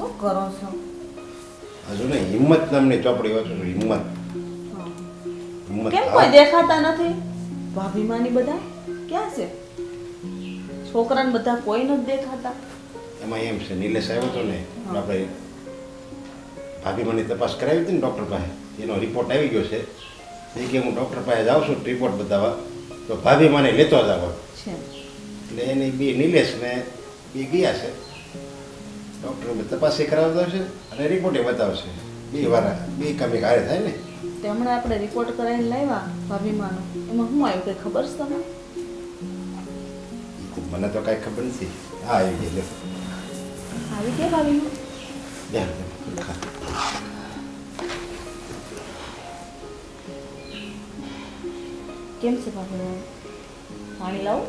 શું કરો છો? હજુ ને હિંમત નામની ચોપડી વાંચું છું. હિંમત હિંમત કેમ કોઈ દેખાતા નથી? ભાભીમાની બધા ક્યાં છે? છોકરાને બધા કોઈ નથી દેખાતા. એમાં એમ છે, નિલેશ આવ્યો હતો ને આપણે ભાભીમાની તપાસ કરાવી હતી ને ડૉક્ટર પાસે, એનો રિપોર્ટ આવી ગયો છે. એ કે હું ડૉક્ટર પાસે જાઉં છું રિપોર્ટ બતાવવા, તો ભાભીમાને લેતો જ આવો છે એટલે એની બે નિલેશ ને બે ગયા છે. ડૉક્ટર તપાસ એ કરાવતા છે અને રિપોર્ટ એ બતાવશે. બે વાર બે કામ એક હારે થાય ને. તે હમણાં આપણે રિપોર્ટ કરાવીને લાવ્યા ભાભીમાનો, એમાં શું આવ્યું કંઈ ખબર છે તમને? મને તો કાંઈ ખબર નથી. હા આવી ગઈ લે. આવી ગયા ભાભીમાં? બે ખા. કેમ છે ભાભીમાં? પાણી લાવો?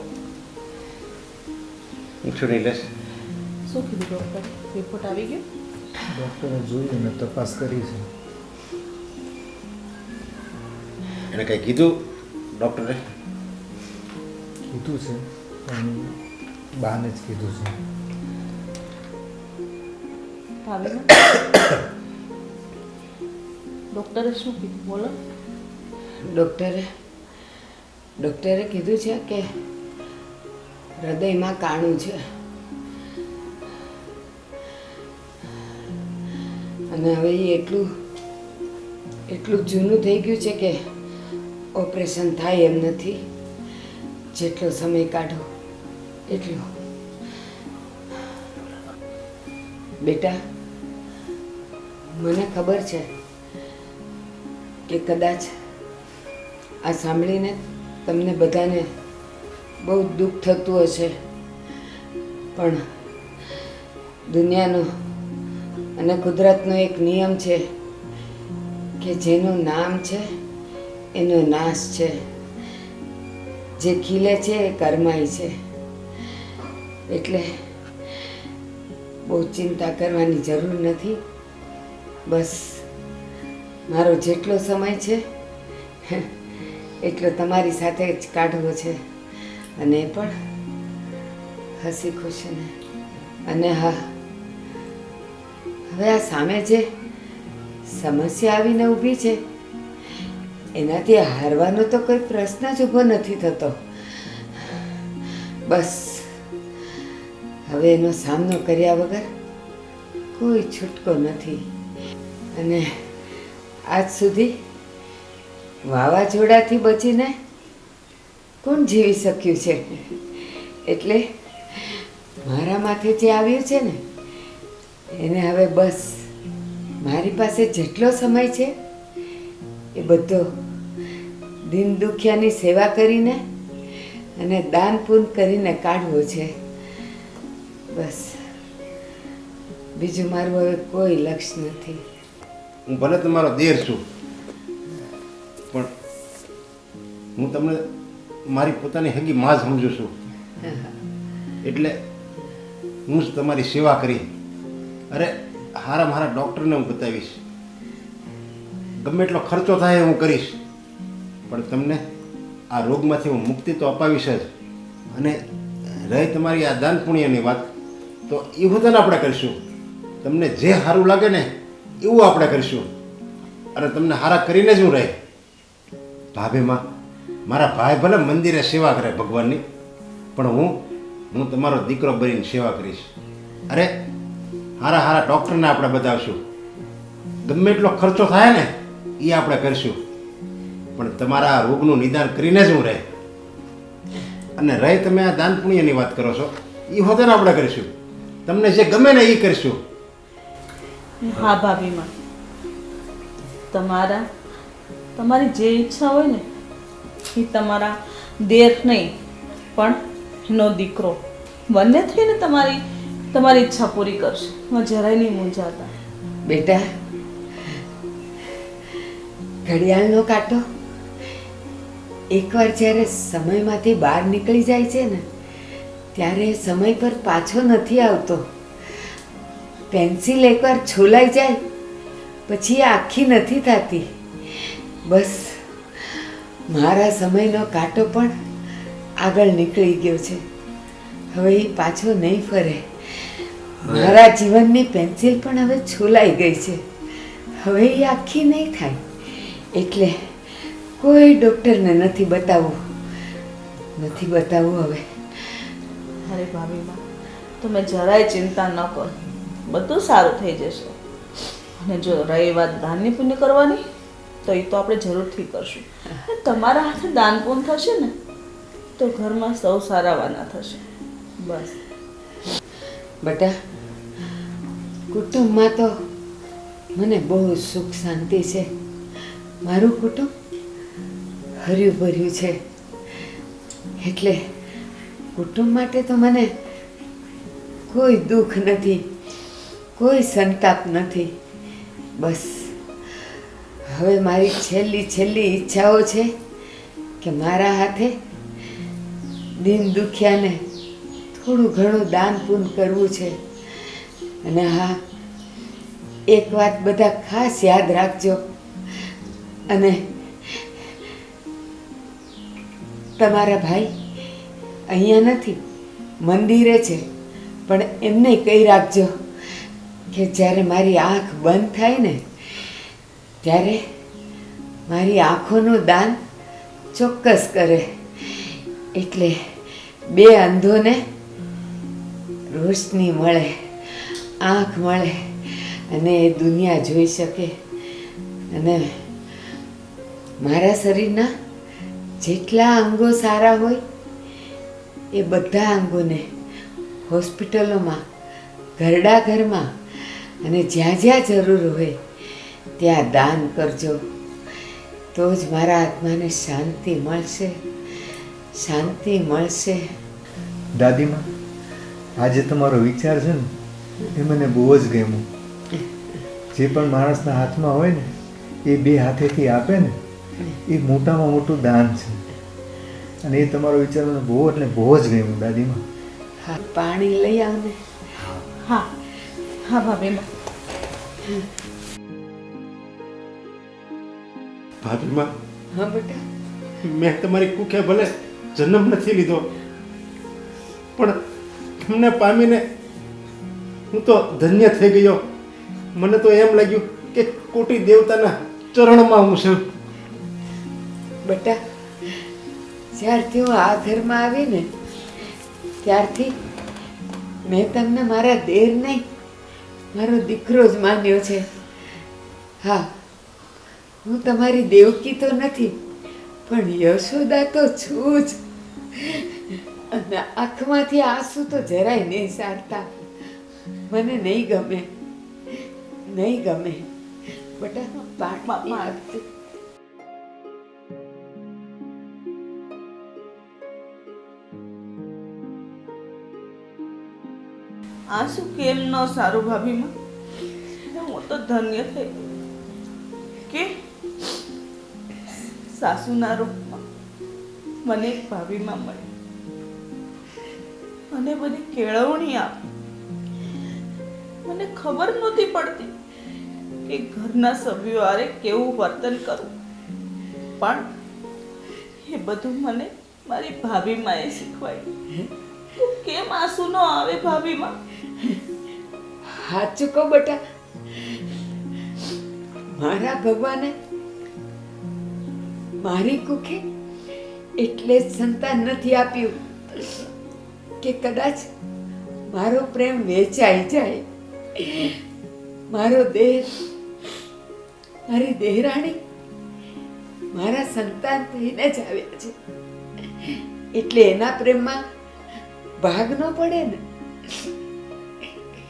હું છું નિલેશ. શું કીધું ડૉક્ટર? રિપોર્ટ આવી ગયો? ડૉક્ટરે જોયું ને તપાસ કરી છે. એને કંઈ કીધું ડૉક્ટરે? કીધું છે પણ બહાને જ કીધું છે. ભાભીમાં ડૉક્ટરે શું કીધું બોલો? ડૉક્ટરે કીધું છે કે હૃદયમાં કાણું છે અને હવે એ એટલું જૂનું થઈ ગયું છે કે ઓપરેશન થાય એમ નથી. જેટલો સમય કાઢો એટલો. બેટા, મને ખબર છે કે કદાચ આ સાંભળીને તમને બધાને બહુ દુઃખ થતું હશે, પણ દુનિયાનો અને કુદરતનો એક નિયમ છે કે જેનું નામ છે એનો નાશ છે. જે ખીલે છે એ કરમાય છે. એટલે બહુ ચિંતા કરવાની જરૂર નથી. બસ મારો જેટલો સમય છે એટલો તમારી સાથે જ કાઢવો છે, અને એ પણ હસી ખુશીને. અને હા, હવે આ સામે જે સમસ્યા આવીને ઊભી છે એનાથી હારવાનો તો કોઈ પ્રશ્ન જ ઊભો નથી થતો. બસ હવે એનો સામનો કર્યા વગર કોઈ છૂટકો નથી. અને આજ સુધી વાવાઝોડાથી બચીને કોણ જીવી શક્યું છે? એટલે મારા માથે જે આવ્યું છે ને એને હવે બસ મારી પાસે જેટલો સમય છે એ બધો દીન દુખિયાની સેવા કરીને અને દાન પૂન કરીને કાઢવો છે. બસ બીજું મારું હવે કોઈ લક્ષ્ય નથી. હું ભલે તમારો દેર છું, પણ હું તમને મારી પોતાની હગી માં જ સમજુ છું. એટલે હું જ તમારી સેવા કરી. અરે મારા ડૉક્ટરને હું બતાવીશ, ગમે એટલો ખર્ચો થાય હું કરીશ, પણ તમને આ રોગમાંથી હું મુક્તિ તો અપાવીશ જ. અને રહી તમારી આ દાન પુણ્યની વાત, તો એ બધાને આપણે કરીશું. તમને જે સારું લાગે ને એવું આપણે કરીશું, અને તમને સારા કરીને જ હું રહે. ભાભીમાં મારા ભાઈ ભલે મંદિરે સેવા કરે ભગવાનની, પણ હું તમારો દીકરો બનીને સેવા કરીશ. અરે સારા ડૉક્ટરને આપણે બતાવશું. ગમે એટલો ખર્ચો થાય ને એ આપણે કરીશું, પણ તમારા આ રોગનું નિદાન કરીને જ હું રહે. અને રહી તમે આ દાન પુણ્યની વાત કરો છો, એ હોતે ને આપણે કરીશું. તમને જે ગમે ને એ કરીશું. હા ભાભીમાં, તમારી જે ઈચ્છા હોય ને એ તમારા દેર નહીં પણ એનો દીકરો બંને થઈને તમારી ઈચ્છા પૂરી કરશે. એમાં જરાય નહીં મૂંઝાતા. બેટા, ઘડિયાળનો કાંટો એકવાર જ્યારે સમયમાંથી બહાર નીકળી જાય છે ને ત્યારે સમય પર પાછો નથી આવતો. પેન્સિલ એકવાર છોલાઈ જાય પછી એ આખી નથી થતી. બસ મારા સમયનો કાંટો પણ આગળ નીકળી ગયો છે. હવે એ પાછો નહીં ફરે. મારા જીવનની પેન્સિલ પણ હવે છોલાઈ ગઈ છે. હવે એ આખી નહીં થાય. એટલે કોઈ ડૉક્ટરને નથી બતાવવું હવે. અરે ભાભીમાં તમે જરાય ચિંતા ન કરો, બધું સારું થઈ જશે. અને જો રહી વાત દાનની પુણ્ય કરવાની, તો એ તો આપણે જરૂરથી કરશું. અને તમારા હાથે દાન પુણ્ય થશે ને તો ઘરમાં સૌ સારાવાના થશે. બસ બેટા, કુટુંબમાં તો મને બહુ સુખ શાંતિ છે. મારું કુટુંબ હર્યું ભર્યું છે. એટલે કુટુંબ માટે તો મને કોઈ દુઃખ નથી, કોઈ સંતાપ નથી. બસ હવે મારી છેલ્લી ઈચ્છાઓ છે કે મારા હાથે દીન દુખિયાને થોડું ઘણું દાન પૂન કરવું છે. અને હા, એક વાત બધા ખાસ યાદ રાખજો. અને તમારા ભાઈ અહીંયા નથી, મંદિરે છે, પણ એમને કહી રાખજો કે જ્યારે મારી આંખ બંધ થાય ને ત્યારે મારી આંખોનું દાન ચોક્કસ કરે. એટલે બે અંધોને રોશની મળે, આંખ મળે અને એ દુનિયા જોઈ શકે. અને મારા શરીરના જેટલા અંગો સારા હોય એ બધા અંગોને હોસ્પિટલોમાં, ઘરડા ઘરમાં અને જ્યાં જ્યાં જરૂર હોય ત્યાં દાન કરજો. તો જ મારા આત્માને શાંતિ મળશે. દાદીમાં, આજે તમારો વિચાર છે ને એ મને બહુ જ ગમ્યું. જે પણ માણસના હાથમાં હોય ને એ બે હાથેથી આપે ને એ મોટામાં મોટું દાન છે. અને એ તમારો વિચાર મને બહુ એટલે બહુ જ ગમ્યું દાદીમાં. હા, પાણી લઈ આવને. હા હા ભાભીમાં. ભાભીમાં, હા બેટા. મેં તમારી કુખે ભલે જન્મ નથી લીધો, પણ તમને પામીને હું તો ધન્ય થઈ ગયો. મને તો એમ લાગ્યું કે કોટી દેવતાના ચરણમાં હું છું. બેટા, જ્યારથી હું આ ઘરમાં આવી ને ત્યારથી મેં તમને મારા દેર નહીં, મારો દીકરો જ માન્યો છે. હા, હું તમારી દેવકી તો નથી, પણ યશોદા તો છું જ. અને આંખમાંથી આંસુ તો જરાય નહીં સારતા. મને નહીં ગમે. બેટા, પાણી આપજે. આ શું કેમ ન સારું ભાભીમાં? હું તો ધન્ય થઈ કે સાસુના રૂપમાં મને એક ભાભીમાં મળી, મને બધી કેળવણી આપી. મને ખબર નહોતી પડતી કે ઘરના સભ્યો હારે કેવું વર્તન કરવું, પણ એ બધું મને મારી ભાભીમાં શીખવાયું. કેમ આંસુ ન આવે ભાભીમાં? સાચું કહો બેટા, મારા ભગવાને મારી કુખે એટલે જ સંતાન નથી આપ્યું કે કદાચ મારો પ્રેમ વેચાઈ જાય. મારો દેહ, મારી દેહરાણી મારા સંતાન થઈને જ આવ્યા છે. એટલે એના પ્રેમમાં ભાગ ન પડે ને,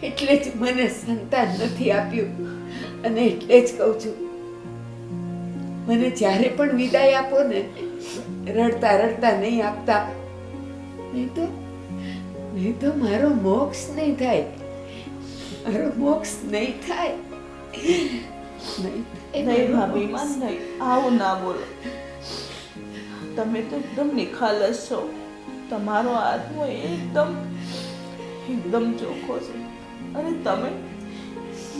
એટલે જ મને સંતાન નથી આપ્યું. અને એટલે જ કહું છું, મને જ્યારે પણ વિદાય આપો ને રડતા રડતા નહીં આપતા, નહીં તો મારો મોક્ષ નહીં થાય. નહીં ભાભીમાં, નહીં, આવું ના બોલો. તમે તો એકદમ નિખાલસ છો. તમારો આત્મો એકદમ ચોખ્ખો છે. અને તમે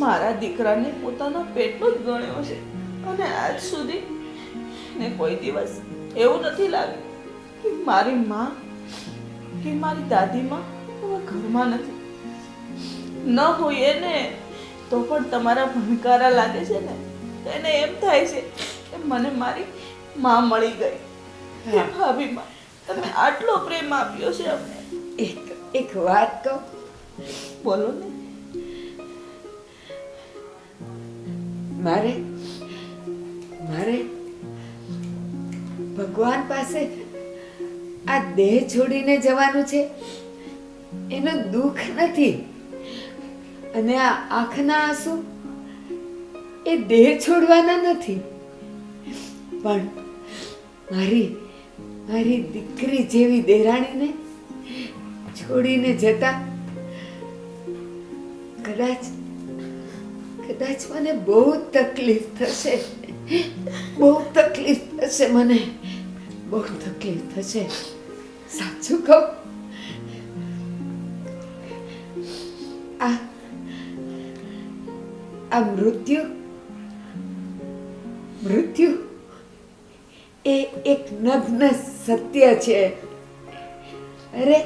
મારા દીકરાને પોતાના પેટનો જ ગણ્યો છે. અને આજ સુધી ને કોઈ દિવસ એવું નથી લાગ્યું કે મારી માં કે મારી દાદીમાં હવે ઘરમાં નથી. ન હોય ને તો પણ તમારા ભણકારા લાગે છે ને તો એને એમ થાય છે કે મને મારી માં મળી ગઈ. હે ભાભી માં, તમે આટલો પ્રેમ આપ્યો છે અમને. એક વાત કહું? બોલો ને. મારે મારે ભગવાન પાસે આ દેહ છોડીને જવાનું છે એનું દુઃખ નથી, અને આ આંખના આંસુ એ દેહ છોડવાના નથી, પણ મારી મારી દીકરી જેવી દેરાણીને છોડીને જતા કદાચ કદાચ મને બહુ તકલીફ થશે, બહુ તકલીફ થશે, મને બહુ તકલીફ થશે. સાચું કહું, આ મૃત્યુ મૃત્યુ એ એક નગ્ન સત્ય છે. અરે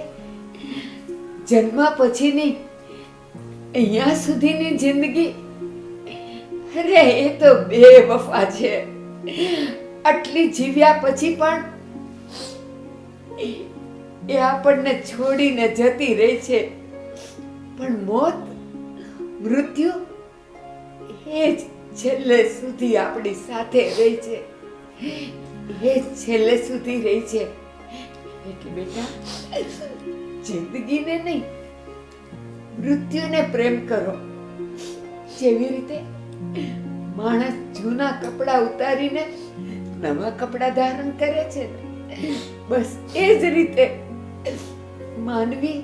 જન્મ પછીની અહીંયા સુધીની જિંદગી, અરે એ તો બેવફા છે. આટલી જીવ્યા પછી પણ એ આપણને છોડીને જતી રહી છે. પણ મોત, મૃત્યુ એ જ છેલ્લે સુધી આપણી સાથે રહી છે, એ જ છેલ્લે સુધી રહી છે. એટલે બેટા, જિંદગીને નહીં, મૃત્યુને પ્રેમ કરો. જેવી રીતે માણસ જૂના કપડાં ઉતારીને નવા કપડાં ધારણ કરે છે ને, બસ એ જ રીતે માનવી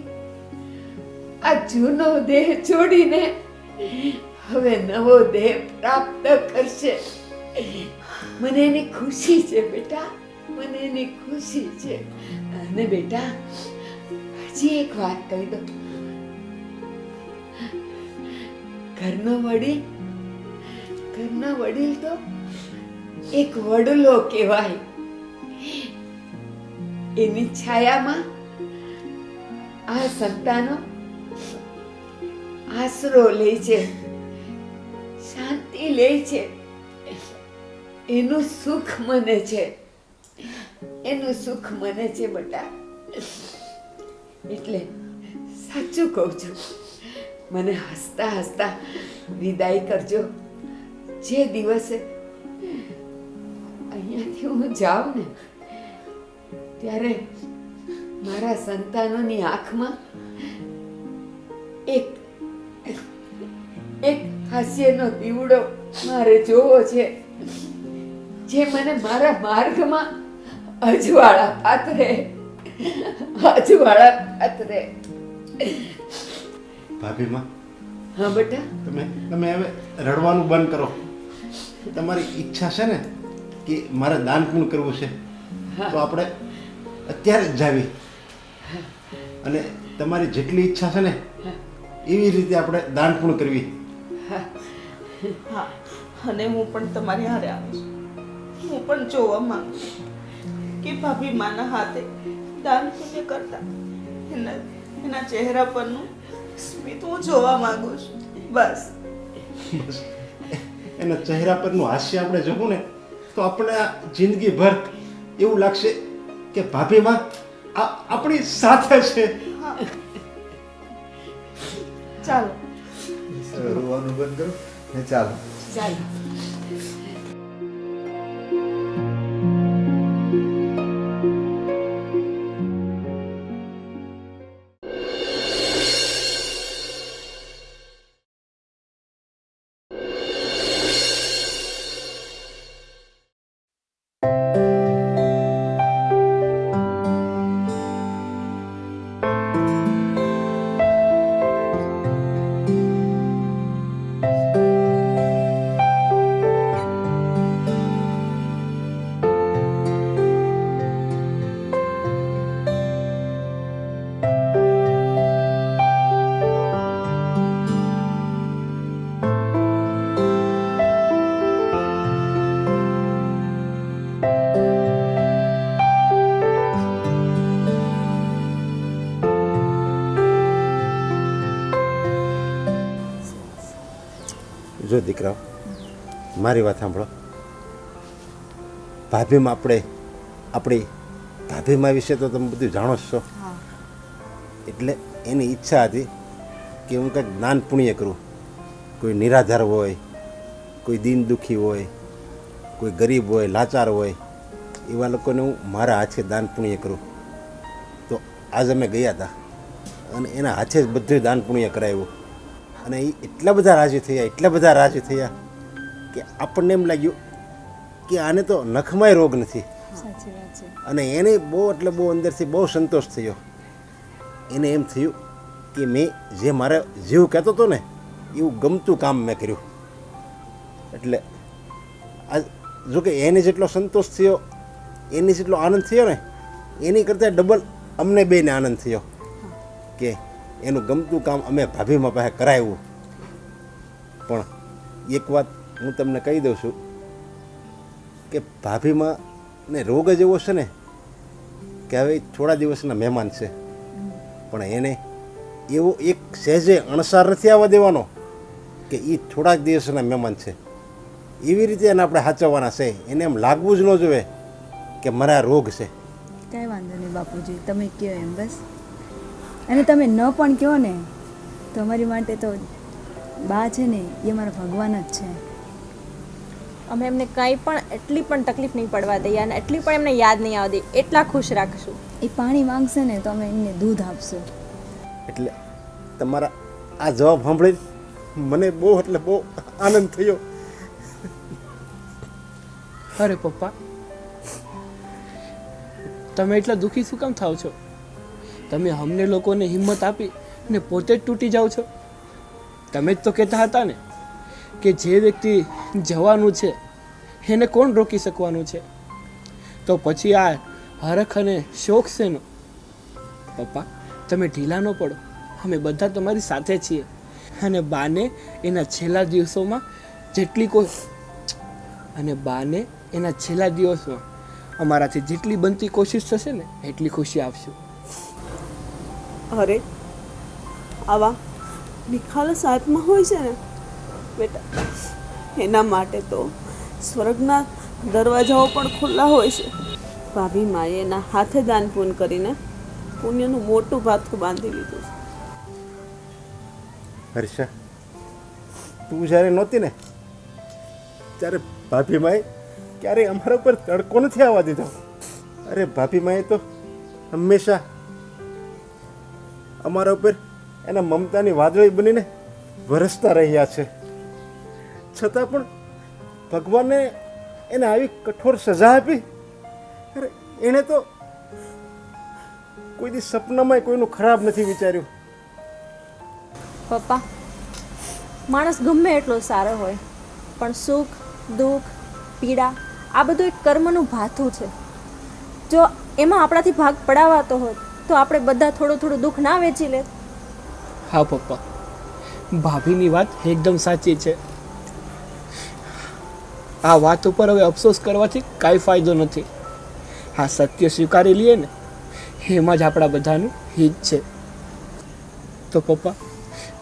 આ જૂનો દેહ છોડીને હવે નવો દેહ પ્રાપ્ત કરશે. મને એની ખુશી છે બેટા, મને એની ખુશી છે. અને બેટા, હજી એક વાત કહી દઉં. ઘરનો વડીલ તો એક વડલો કહેવાય. એની છાયામાં આ સંતાનો આશરો લે છે, શાંતિ લે છે, એનું સુખ મને છે, એનું સુખ મને છે બેટા. એટલે સાચું કહું છું, મને હસતા હસતા વિદાય કરજો. જે દિવસે અહીંયાથી હું જાઉં ને, ત્યારે મારા સંતાનોની આંખમાં એક હાસ્યનો દીવડો મારે જોવો છે, જે મને મારા માર્ગમાં અજવાળા પાથરે. ભાભીમાં, હા બેટા. તમે હવે રડવાનું બંધ કરો. તમારી ઈચ્છા છે ને કે મારે દાન પૂર્ણ કરવું છે, તો આપણે અત્યારે જ જાવી, અને તમારી જેટલી ઈચ્છા છે ને એવી રીતે આપણે દાન પૂર્ણ કરવી. હા, અને હું પણ તમારી હારે આવીશ. હું પણ જોવા માંગુ છું કે ભાભી માના હાથે દાન પુણ્ય કરતા એના ચહેરા પરનું સ્મિત હું જોવા માંગુ છું. બસ એના ચહેરા પરનું હાસ્ય આપણે જોવું ને, તો આપણે આ જિંદગીભર એવું લાગશે કે ભાભીમાં આપણી સાથે છે. હા, ચાલો રોવાનું બંધ કરો ને ચાલો. ચાલો. જો દીકરાઓ મારી વાત સાંભળો. ભાભીમાં આપણી ભાભીમાં વિશે તો તમે બધું જાણો જ છો. એટલે એની ઈચ્છા હતી કે હું કંઈક દાન પુણ્ય કરું. કોઈ નિરાધાર હોય, કોઈ દીન દુઃખી હોય, કોઈ ગરીબ હોય, લાચાર હોય, એવા લોકોને હું મારા હાથે દાન પુણ્ય કરું. તો આજ અમે ગયા હતા અને એના હાથે જ બધું દાન પુણ્ય કરાવ્યું. અને એ એટલા બધા રાજી થયા કે આપણને એમ લાગ્યું કે આને તો નખમાંય રોગ નથી. સાચી વાત છે. અને એને બહુ અંદરથી બહુ સંતોષ થયો. એને એમ થયું કે મેં જે મારા જીવ કહેતો હતો ને એવું ગમતું કામ મેં કર્યું. એટલે આ જોકે એને જેટલો સંતોષ થયો, એની જેટલો આનંદ થયો ને એની કરતાં ડબલ અમને બેને આનંદ થયો કે એનું ગમતું કામ અમે ભાભીમાં પાસે કરાવ્યું. પણ એક વાત હું તમને કહી દઉં છું કે ભાભીમાં ને રોગ જ એવો છે ને કે હવે થોડા દિવસના મહેમાન છે, પણ એને એવો એક સહેજે અણસાર નથી આવવા દેવાનો કે એ થોડાક દિવસના મહેમાન છે. એવી રીતે એને આપણે સાચવવાના છે. એને એમ લાગવું જ ન જોઈએ કે મારા રોગ છે. કાંઈ વાંધો નહીં બાપુજી, તમે કહો એમ બસ. અને તમે ન પણ કહો ને તો અમારી માટે તો બા છે ને એ મારા ભગવાન જ છે. અમે એમને કંઈ પણ એટલી પણ તકલીફ નહીં પડવા દઈએ અને એટલી પણ એમને યાદ નહીં આવવા દઈએ, એટલા ખુશ રાખશું. એ પાણી માંગશે ને તો અમે એમને દૂધ આપશું. એટલે તમારા આ જવાબ સાંભળી મને બહુ આનંદ થયો. અરે પપ્પા, તમે એટલા દુઃખી શું કામ થાવ છો? તમે અમને લોકોને હિંમત આપી ને પોતે જ તૂટી જાઓ છો. તમે જ તો કહેતા હતા ને કે જે વ્યક્તિ જવાનું છે એને કોણ રોકી શકવાનું છે? તો પછી આ હરખ અને શોખ શેનો? પપ્પા, તમે ઢીલા ન પડો. અમે બધા તમારી સાથે છીએ અને બાને એના છેલ્લા દિવસોમાં અમારાથી જેટલી બનતી કોશિશ થશે ને એટલી ખુશી આપશું. અરે આવા નિખાલસ આત્મા હોય છે ને બેટા, એના માટે તો સ્વર્ગના દરવાજાઓ પણ ખુલ્લા હોય છે. ભાભી માએ એના હાથે દાન પૂન કરીને પુણ્યનું મોટું ભાથું બાંધી લીધું છે. હર્ષા, તું જ્યારે નહોતી ને ત્યારે ભાભી માએ ક્યારેય અમારા ઉપર તડકો નથી આવવા દીધો. અરે ભાભી માએ તો હંમેશા અમારા ઉપર એના મમતાની વાદળી બનીને વરસતા રહ્યા છે. છતાં પણ ભગવાને એને આવી કઠોર સજા આપી. અરે એણે તો કોઈ દી સપનામાં કોઈનું ખરાબ નથી વિચાર્યું. પપ્પા, માણસ ગમે એટલો સારો હોય પણ સુખ, દુઃખ, પીડા આ બધું એક કર્મનું ભાથું છે. જો એમાં આપણાથી ભાગ પડાવાતો હોત તો આપણે બધા થોડું થોડું દુઃખ ના વેચી લે. હા પપ્પા, ભાભીની વાત એકદમ સાચી છે. આ વાત ઉપર હવે અફસોસ કરવાથી કાંઈ ફાયદો નથી. હા, સત્ય સ્વીકારી લઈએ ને એમાં જ આપણા બધાનું હિત છે. તો પપ્પા,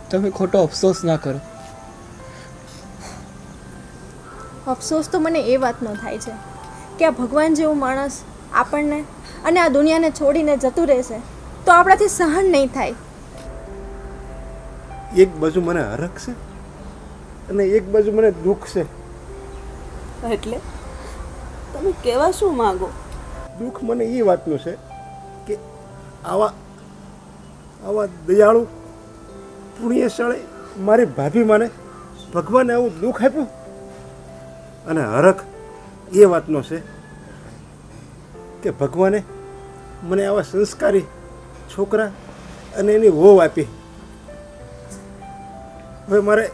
તમે ખોટો અફસોસ ના કરો. અફસોસ તો મને એ વાતનો થાય છે કે આ ભગવાન જેવું માણસ આપણને અને આ દુનિયાને છોડીને જતું રહેશે તો આપણાથી સહન નહીં થાય. એક બાજુ મને હરખ છે અને એક બાજુ મને દુઃખ છે. એટલે તમે કહેવા શું માંગો? દુઃખ મને એ વાતનું છે કે આવા દયાળુ પુણ્યશાળી મારી ભાભી માને ભગવાને આવું દુઃખ આપ્યું. અને હરખ એ વાતનો છે કે ભગવાને મને આવા સંસ્કારી છોકરા અને એની વહુ આપી. હવે મારે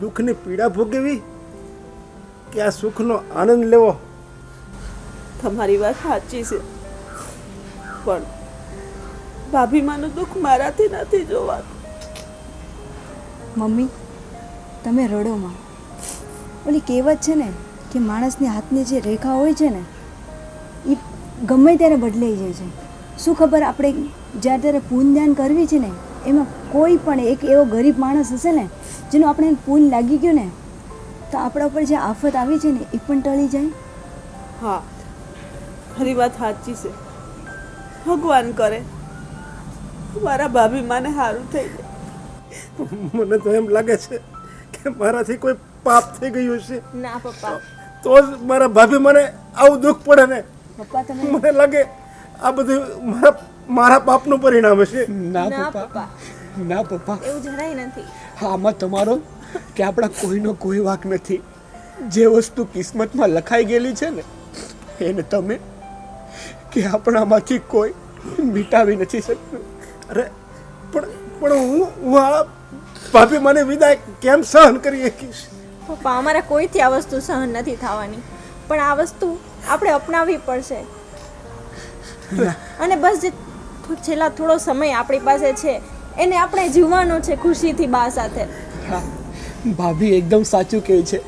દુઃખની પીડા ભોગવવી કે આ સુખનો આનંદ લેવો? તમારી વાત સાચી છે, પણ ભાભીમાનું દુઃખ મારાથી નથી જોવાતું. મમ્મી, તમે રડોમાં. ઓલી કહેવત છે ને કે માણસની હાથની જે રેખા હોય છે ને એ ગમે ત્યારે બદલાઈ જાય છે. શું ખબર, આપણે જ્યારે ત્યારે પુણ્યદાન કરવી છે ને એમાં કોઈ પણ એક એવો ગરીબ માણસ હશે ને જેનું આપણે પૂન લાગી ગયું ને તો આપણા ઉપર જે આફત આવી છે ને એ પણ ટળી જાય. હા, ખરી વાત સાચી છે. ભગવાન કરે મારા ભાભી માને સારું થઈ જાય. મને તો એમ લાગે છે કે મારાથી કોઈ પાપ થઈ ગયું છે, ના પપ્પા, તો જ મારા ભાભી મને આવું દુઃખ પડે ને. પપ્પા તમે મને લાગે આ બધું મારા પાપનું પરિણામ છે. ના ના પપ્પા, પપ્પા, ના પપ્પા, એવું જરાય નથી. આમાં તમારો કે આપણા કોઈનો કોઈ વાંક નથી. જે વસ્તુ કિસ્મતમાં લખાઈ ગયેલી છે ને એને તમે કે આપણામાંથી કોઈ મિટાવી નથી શકતું. અરે પણ હું આ ભાભી મને વિદાય કેમ સહન કરી શકીશ? પપ્પા, અમારા કોઈથી આ વસ્તુ સહન નથી થવાની, પણ આ વસ્તુ આપણે અપનાવવી પડશે. અને બસ જે છેલ્લા થોડો સમય આપણી પાસે છે એને આપણે જીવવાનો છે ખુશીથી બા સાથે. હા, ભાભી એકદમ સાચું કહે છે.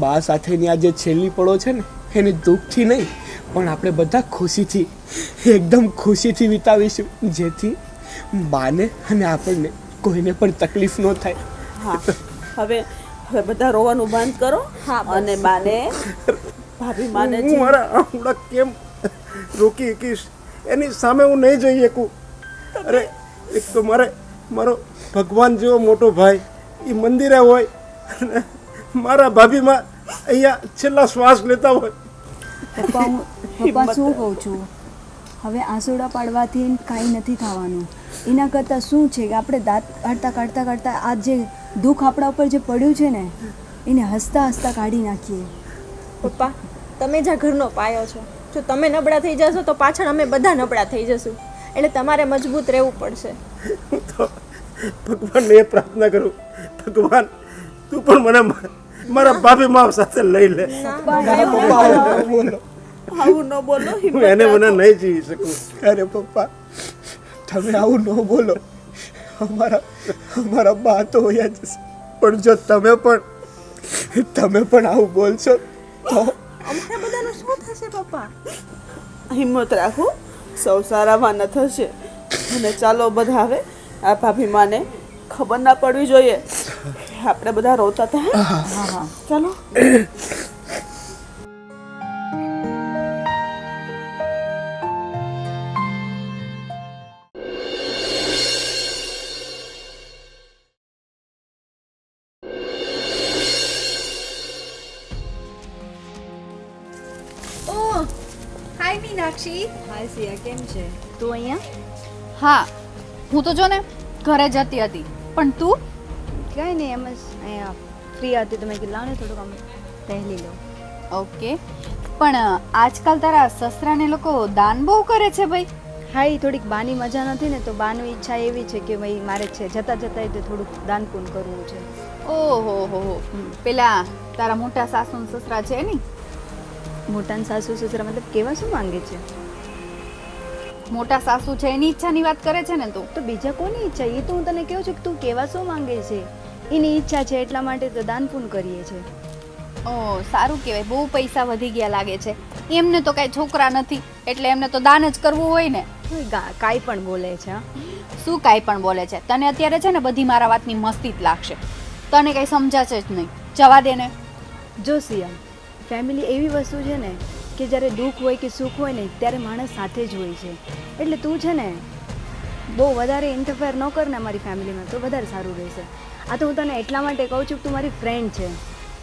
બા સાથેની આ જે છેલ્લી પળો છે ને એને દુઃખથી નહીં પણ આપણે બધા ખુશીથી, એકદમ ખુશીથી વિતાવીશું, જેથી બાને અને આપણને કોઈને પણ તકલીફ ન થાય. હા, હવે બધા રોવાનું બંધ કરો. હા, બસ. અને બાને ભાભી માને હું મારા આંગળા કેમ રોકી શકીશ? એની સામે હું નહીં જઈ શકું. અરે એક તો મારો ભગવાન જેવો મોટો ભાઈ એ મંદિરે હોય અને મારા ભાભીમાં અહીંયા છેલ્લા શ્વાસ લેતા હોય. પપ્પા શું કહું છું, હવે આંસુડા પાડવાથી કાંઈ નથી થવાનું. એના કરતાં શું છે કે આપણે દાંત કાઢતા આ જે દુઃખ આપણા ઉપર જે પડ્યું છે ને એને હસતા હસતા કાઢી નાખીએ. પપ્પા, તમે જ આ ઘરનો પાયો છો. જો તમે નબળા થઈ જશો તો પાછળ અમે બધા નબળા થઈ જશું. એટલે તમારે મજબૂત રહેવું પડશે. હું તો ભગવાનને એ પ્રાર્થના કરું, ભગવાન તું પણ મને મારા ભાભી માવ સાથે લઈ લે. બોલો. આવું ન બોલો. હું એને મને નહીં જીવી શકું. અરે પપ્પા, તમે આવું ન બોલો. અમારા બા તો હોયા જશે, પણ જો તમે પણ આવું બોલશો તો અમારા બધાનું શું થશે પપ્પા? હિંમત રાખો, સૌ સારામાં ન થશે. અને ચાલો બધા હવે આ ભાભી માને ખબર ના પડવી જોઈએ આપણે બધા રોતા હતા. હા હા ચાલો. ઓહ, હાય મીનાક્ષી. હાય સિયા, કેમ છે તું અહીંયા? હા, હું તો જો ને ઘરે જતી હતી, પણ તું? કાંઈ નહીં, એમ જ અહીંયા ફ્રી હતી તો મેં કીધું લાવ ને થોડુંક આમ ટહેલી લો. ઓકે, પણ આજકાલ તારા સસરાને લોકો દાન બહુ કરે છે ભાઈ. હા, એ થોડીક બાની મજા નથી ને તો બાની ઈચ્છા એવી છે કે ભાઈ મારે છે જતાં જતાં તે થોડુંક દાન પૂન કરવું છે. ઓહો હો, પેલા તારા મોટા સાસુ ને સસરા છે નહીં? મોટા સાસુ સસરા મતલબ કેવા શું માંગે છે? મોટા સાસુ છે એની ઈચ્છાની વાત કરે છે ને તું? તો બીજા કોની ઈચ્છા? એ તો હું તને કહું છું કે તું કેવા શું માંગે છે. એની ઈચ્છા છે એટલા માટે તો દાન પૂન કરીએ છે. ઓહ, સારું કહેવાય. બહુ પૈસા વધી ગયા લાગે છે. એમને તો કાંઈ છોકરા નથી એટલે એમને તો દાન જ કરવું હોય ને. કાંઈ પણ બોલે છે. હા, શું કાંઈ પણ બોલે છે? તને અત્યારે છે ને બધી મારા વાતની મસ્તી જ લાગશે. તને કંઈ સમજાશે જ નહીં. જવા દે ને. જો સિયા, ફેમિલી એવી વસ્તુ છે ને કે જ્યારે દુઃખ હોય કે સુખ હોય ને ત્યારે માણસ સાથે જ હોય છે. એટલે તું છે ને બહુ વધારે ઇન્ટરફેર ન કર ને અમારી ફેમિલીમાં તો વધારે સારું રહેશે. આ તો હું તને એટલા માટે કહું છું કે તું મારી ફ્રેન્ડ છે,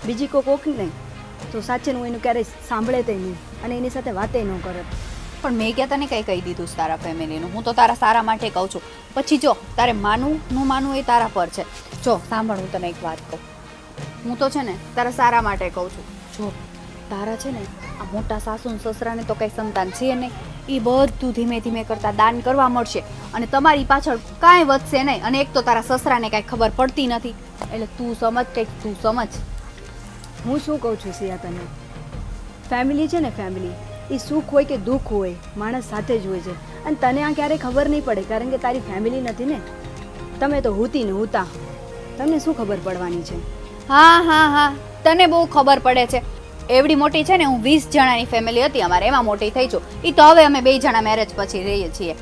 બીજી કોક નહીં. તો સાચે હું એનું ક્યારેય સાંભળે તે નહીં અને એની સાથે વાતે ન કરત. પણ મેં ક્યાં તને કંઈ કહી દીધું છે તારા ફેમિલીનું? હું તો તારા સારા માટે કહું છું. પછી જો તારે માનવું ન માનવું એ તારા પર છે. જો સાંભળ, હું તને એક વાત કહું. હું તો છે ને તારા સારા માટે કહું છું. જો તારા છે ને આ મોટા સાસુ ને સસરાને તો કંઈ સંતાન છે નહીં, એ બધું ધીમે ધીમે કરતા દાન કરવા મળશે અને તમારી પાછળ કાંઈ વધશે નહીં. અને એક તો તારા સસરાને કાંઈ ખબર પડતી નથી એટલે તું સમજ, કંઈક તું સમજ. હું શું કહું છું સિયા તને, ફેમિલી છે ને ફેમિલી એ સુખ હોય કે દુઃખ હોય માણસ સાથે જ હોય છે. અને તને આ ક્યારેય ખબર નહીં પડે કારણ કે તારી ફેમિલી નથી ને. તમે તો હુતી ને હુતા, તમને શું ખબર પડવાની છે? હા હા હા, તને બહુ ખબર પડે છે. એવડી મોટી છે ને, હું 20 જણાની ફેમિલી હતી અમારે, એમાં મોટી થઈ છું. એ તો હવે અમે 2 જણા મેરેજ પછી રહીએ છીએ.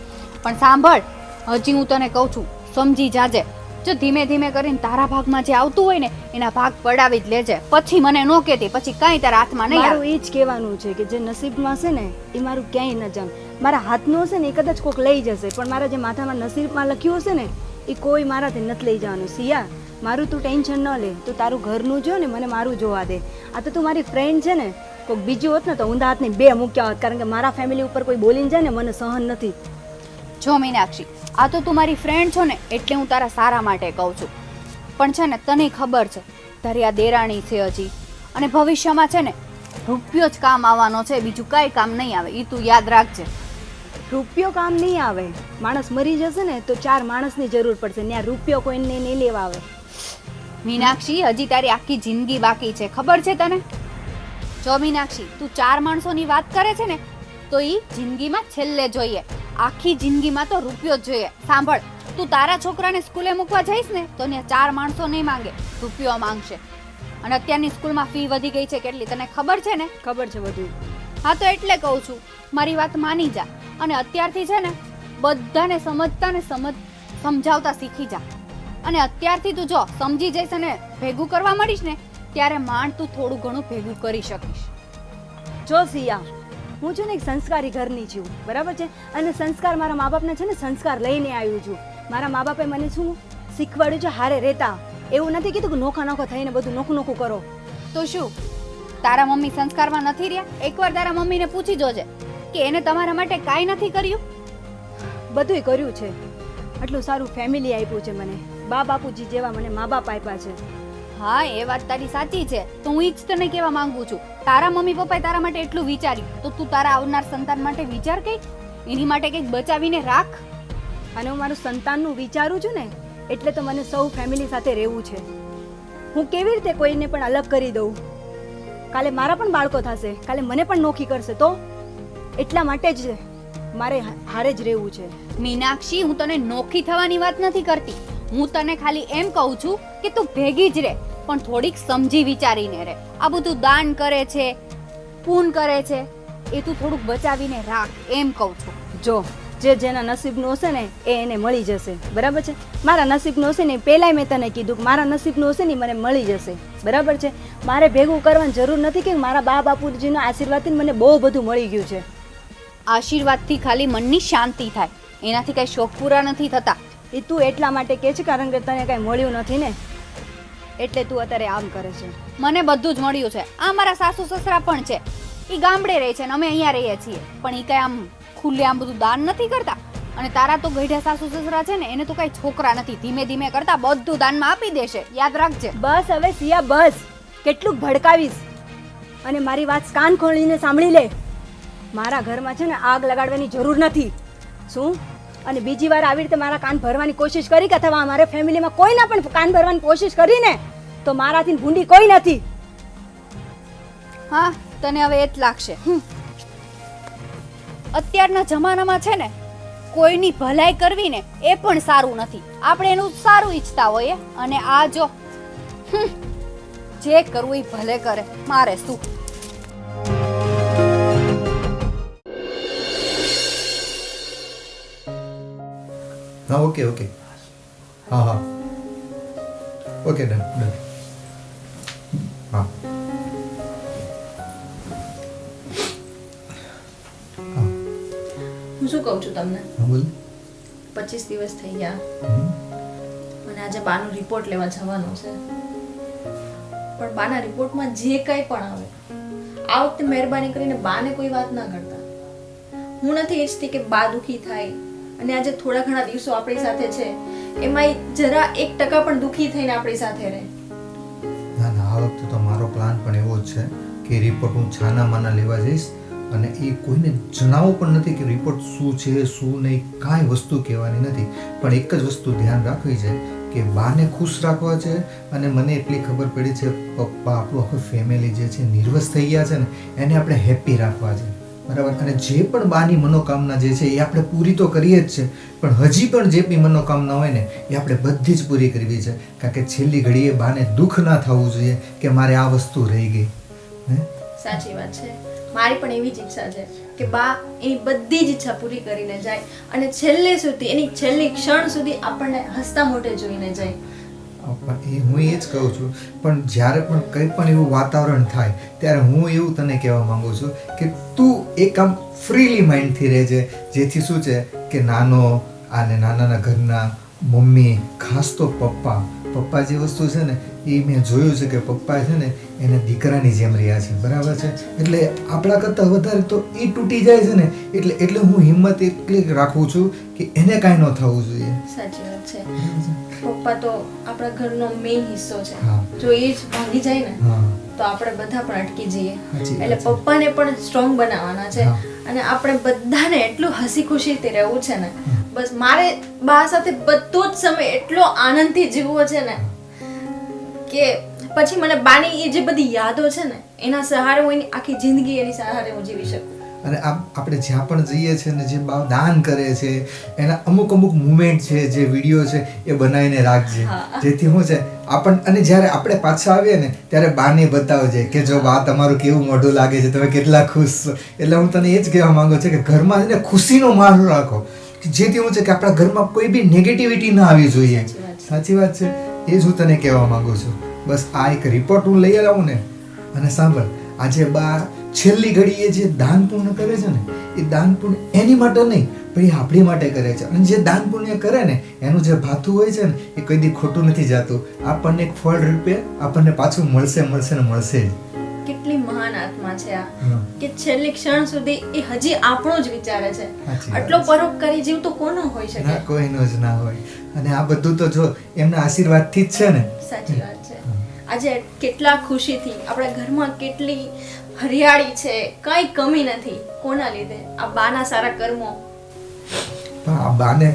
પણ સાંભળ, હજી હું તને કહું છું, સમજી જાજે. જો ધીમે ધીમે કરીને તારા ભાગમાં જે આવતું હોય ને એના ભાગ પડાવી જ લેજે. પછી મને ન કહેતી, પછી કાંઈ તારા હાથમાં નહીં આવે. મારું એ જ કહેવાનું છે કે જે નસીબમાં છે ને એ મારું ક્યાંય ન જામ. મારા હાથનું હશે ને એ કદાચ કોઈક લઈ જશે, પણ મારા જે માથામાં નસીબમાં લખ્યું હશે ને એ કોઈ મારાથી નથી લઈ જવાનું. સિયા, મારું તું ટેન્શન ન લે, તું તારું ઘરનું જો ને મને મારું જોવા દે. આ તો તું મારી ફ્રેન્ડ છે ને, કોઈક બીજું હોત ને તો ઊંધા હાથની બે મૂક્યા હોત, કારણ કે મારા ફેમિલી ઉપર કોઈ બોલીને જાય ને મને સહન નથી. જો મીનાક્ષી, આ તો તું મારી ફ્રેન્ડ છો ને એટલે હું તારા સારા માટે કહું છું. પણ છે ને તને ખબર છે તારી આ દેરાણી છે હજી, અને ભવિષ્યમાં છે ને રૂપિયો જ કામ આવવાનો છે, બીજું કાંઈ કામ નહીં આવે. એ તું યાદ રાખજે. રૂપિયો કામ નહીં આવે. માણસ મરી જશે ને તો 4 માણસની જરૂર પડશે, ને આ રૂપિયો કોઈને નહીં લેવા આવે. મીનાક્ષી, હજી તારી આખી જિંદગી બાકી છે, ખબર છે તને? જો મીનાક્ષી, તું 4 માણસોની વાત કરે છે ને તો એ જિંદગીમાં છેલ્લે જોઈએ. આખી જિંદગીમાં તો રૂપિયો જ જોઈએ. સાંભળ, તું તારા છોકરાને સ્કૂલે મૂકવા જઈશ ને તો ત્યાં 4 માણસો નહીં માંગે, રૂપિયો માંગશે. અને અત્યારની સ્કૂલમાં ફી વધી ગઈ છે કેટલી, તને ખબર છે ને? ખબર છે બધું. હા, તો એટલે કહું છું, મારી વાત માની જા. અને અત્યારથી છે ને બધાને સમજતા ને સમજાવતા શીખી જા. અને અત્યારથી તું જો સમજી જઈશ અને ભેગું કરવા મળીશ ને ત્યારે માંડ તું થોડું ઘણું ભેગું કરી શકીશ. જો સિયા, હું છું ને એક સંસ્કારી ઘરની છું, બરાબર છે? અને સંસ્કાર મારા મા બાપને છે ને સંસ્કાર લઈને આવ્યું છું. મારા મા બાપે મને શું શીખવાડ્યું છે? હારે રહેતા. એવું નથી કીધું કે નોખા નોખા થઈને બધું નોખું નોખું કરો. તો શું તારા મમ્મી સંસ્કારમાં નથી રહ્યા? એકવાર તારા મમ્મીને પૂછી જોજે કે એને તમારા માટે કાંઈ નથી કર્યું. બધુંય કર્યું છે. આટલું સારું ફેમિલી આપ્યું છે મને, બા બાપુજી જેવા મને મા બાપ આપ્યા છે. હા, એ વાત તારી સાચી છે. તો હું જ તને કહેવા માંગુ છું, તારા મમ્મી પપ્પાએ તારા માટે એટલું વિચાર્યું તો તું તારા આવનાર સંતાન માટે વિચાર કંઈક, એની માટે કંઈક બચાવીને રાખ. અને હું મારું સંતાનનું વિચારું છું ને એટલે તો મને સૌ ફેમિલી સાથે રહેવું છે. હું કેવી રીતે કોઈને પણ અલગ કરી દઉં? કાલે મારા પણ બાળકો થશે, કાલે મને પણ નોખી કરશે, તો એટલા માટે જ મારે હારે જ રહેવું છે. મીનાક્ષી, હું તને નોખી થવાની વાત નથી કરતી. હું તને ખાલી એમ કહું છું કે તું ભેગી જ રહે, પણ થોડીક સમજી વિચારીને રહે. આ બધું દાન કરે છે, પૂન કરે છે, એ તું થોડુંક બચાવીને રાખ, એમ કહું છું. જો જે જેના નસીબનું હશે ને એ એને મળી જશે, બરાબર છે? મારા નસીબનું હશે ને પહેલાંય મેં તને કીધું કે મારા નસીબનું હશે ને મને મળી જશે, બરાબર છે? મારે ભેગું કરવાની જરૂર નથી કે મારા બા બાપુજીનો આશીર્વાદથી મને બહુ બધું મળી ગયું છે. આશીર્વાદથી ખાલી મનની શાંતિ થાય, એનાથી કાંઈ શોખ પૂરા નથી થતા. એ તું એટલા માટે કહે છે કારણ કે તને કાંઈ મળ્યું નથી ને, એટલે તું અત્યારે આમ કરે છે. મને બધું જ મળ્યું છે. આ મારા સાસુ સસરા પણ છે, એ ગામડે રહે છે ને અમે અહીંયા રહીએ છીએ, પણ એ કાંઈ આમ ખુલ્લે આમ બધું દાન નથી કરતા. અને તારા તો ગઈઢા સાસુ સસરા છે ને એને તો કાંઈ છોકરા નથી, ધીમે ધીમે કરતા બધું દાનમાં આપી દેશે, યાદ રાખજે. બસ હવે સિયા, બસ. કેટલું ભડકાવીશ? અને મારી વાત કાન ખોલીને સાંભળી લે. મારા ઘરમાં છે ને આગ લગાડવાની જરૂર નથી. શું? અને બીજી વાર આવી રીતે મારા કાન ભરવાની કોશિશ કરી કે અથવા અમારે ફેમિલીમાં કોઈના પણ કાન ભરવાની કોશિશ કરીને તો મારાથી ભૂંડી કોઈ નથી. હા, તને હવે એ જ લાગશે. અત્યારના જમાનામાં છે ને કોઈની ભલાઈ કરવી ને એ પણ સારું નથી. આપણે એનું સારું ઈચ્છતા હોઈએ અને આ જો જે કરવું એ ભલે કરે, મારે શું. હા, ઓકે ઓકે, હા હા, ઓકે, ડન ડન, હા હા. હું શું કહું છું તમને, હા બોલ. 25 દિવસ થઈ ગયા હમ. મને આજે બાનો રિપોર્ટ લેવા જવાનો છે, પણ બાના રિપોર્ટમાં જે કંઈ પણ આવે આ વખતે મહેરબાની કરીને બાને કોઈ વાત ના કરતા. હું નથી ઈચ્છતી કે બા દુઃખી થાય, અને આજે થોડા ઘણા દિવસો આપણી સાથે છે એમાં જરા 1% પણ દુઃખી થઈને આપણી સાથે રહે. ના ના, આ વખતે તો મારો પ્લાન પણ એવો જ છે કે રિપોર્ટ હું છાના માના લેવા જઈશ, અને એ કોઈને જણાવવું પણ નથી કે રિપોર્ટ શું છે શું નહીં, કાંઈ વસ્તુ કહેવાની નથી. પણ એક જ વસ્તુ ધ્યાન રાખવી છે કે બાને ખુશ રાખવા છે. અને મને એટલી ખબર પડી છે પપ્પા આપણું આખું ફેમિલી જે છે નિર્વસ થઈ ગયા છે ને એને આપણે હેપી રાખવા છે, બરાબર? અને જે પણ બાની મનોકામના જે છે એ આપણે પૂરી તો કરીએ જ છે, પણ હજી પણ જે બી મનોકામના હોય ને એ આપણે બધી જ પૂરી કરવી છે, કારણ કે છેલ્લી ઘડીએ બાને દુઃખ ના થવું જોઈએ કે મારે આ વસ્તુ રહી ગઈ. સાચી વાત છે. મારી પણ એવી જ ઈચ્છા છે કે બા એની બધી જ ઈચ્છા પૂરી કરીને જાય અને છેલ્લે સુધી એની છેલ્લી ક્ષણ સુધી આપણને હસતા મોઢે જોઈને જાય. પણ હું એ જ કહું છું, પણ જ્યારે પણ કંઈ પણ એવું વાતાવરણ થાય ત્યારે હું એવું તને કહેવા માંગુ છું કે તું એક આમ ફ્રીલી માઇન્ડથી રહેજે, જેથી શું છે કે નાના ઘરના મમ્મી, ખાસ તો પપ્પા જે વસ્તુ છે ને એ મેં જોયું છે કે પપ્પા છે ને એને દીકરાની જેમ રહ્યા છે, બરાબર છે. એટલે આપણા કરતાં વધારે તો એ તૂટી જાય છે ને, એટલે હું હિંમત એટલી રાખું છું કે એને કાંઈ ન થવું જોઈએ. સાચી વાત છે. પપ્પા તો આપણા ઘરનો મેઇન હિસ્સો છે. હા. જો એ જ ભાંગી જાય ને હા, તો આપણે બધા પણ અટકી જઈએ. સાચી વાત એટલે છે. પપ્પાને પણ સ્ટ્રોંગ બનાવવાના છે હા. અને આપણે બધાને એટલું હસી ખુશીથી રહેવું છે ને. બસ મારે બા સાથે બધો જ સમય એટલો આનંદથી જીવવો છે ને કે પછી મને બાની એ જે બધી યાદો છે ને એના સહારે હું એની આખી જિંદગી એની સહારે હું જીવી શકું. અને આપણે જ્યાં પણ જઈએ છીએ ને જે બા દાન કરે છે એના અમુક મુમેન્ટ છે, જે વિડીયો છે એ બનાવીને રાખજે, જેથી શું છે અને જ્યારે આપણે પાછા આવીએ ને ત્યારે બાને બતાવજે કે જો બા તમારું કેવું મોઢું લાગે છે, તમે કેટલા ખુશ છો. એટલે હું તને એ જ કહેવા માંગુ છું કે ઘરમાં છે ને ખુશીનો માહોલ રાખો, જેથી શું છે કે આપણા ઘરમાં કોઈ બી નેગેટિવિટી ના આવવી જોઈએ. સાચી વાત છે, એ જ હું તને કહેવા માંગુ છું. બસ આ એક રિપોર્ટ હું લઈ આવું ને. અને સાંભળ, આજે બા છેલ્લી ઘડીએ જે દાન પુણ્ય કરે છે ને એ દાન પુણ્ય એની માટે નહીં પણ એ આપણી માટે કરે છે. અને જે દાન પુણ્ય કરે ને એનું જે ભાથું હોય છે ને એ કોઈ દી ખોટું નથી જતું. આપણને એક ફળ રૂપે આપણને પાછું મળશે ને મળશે જ. કેટલી મહાન આત્મા છે આ કે છેલ્લી ક્ષણ સુધી એ હજી આપણો જ વિચારે છે. આટલો પરોપકારી જીવ તો કોનો હોઈ શકે? ના, કોઈનો જ ના હોય. અને આ બધું તો જો એમના આશીર્વાદથી જ છે ને. સાચી વાત છે. આજે કેટલા ખુશીથી આપણા ઘરમાં કેટલી હરિયાળી છે, કઈ કમી નથી. કોના લીધે? આ બાના સારા કર્મો. પણ આ બાને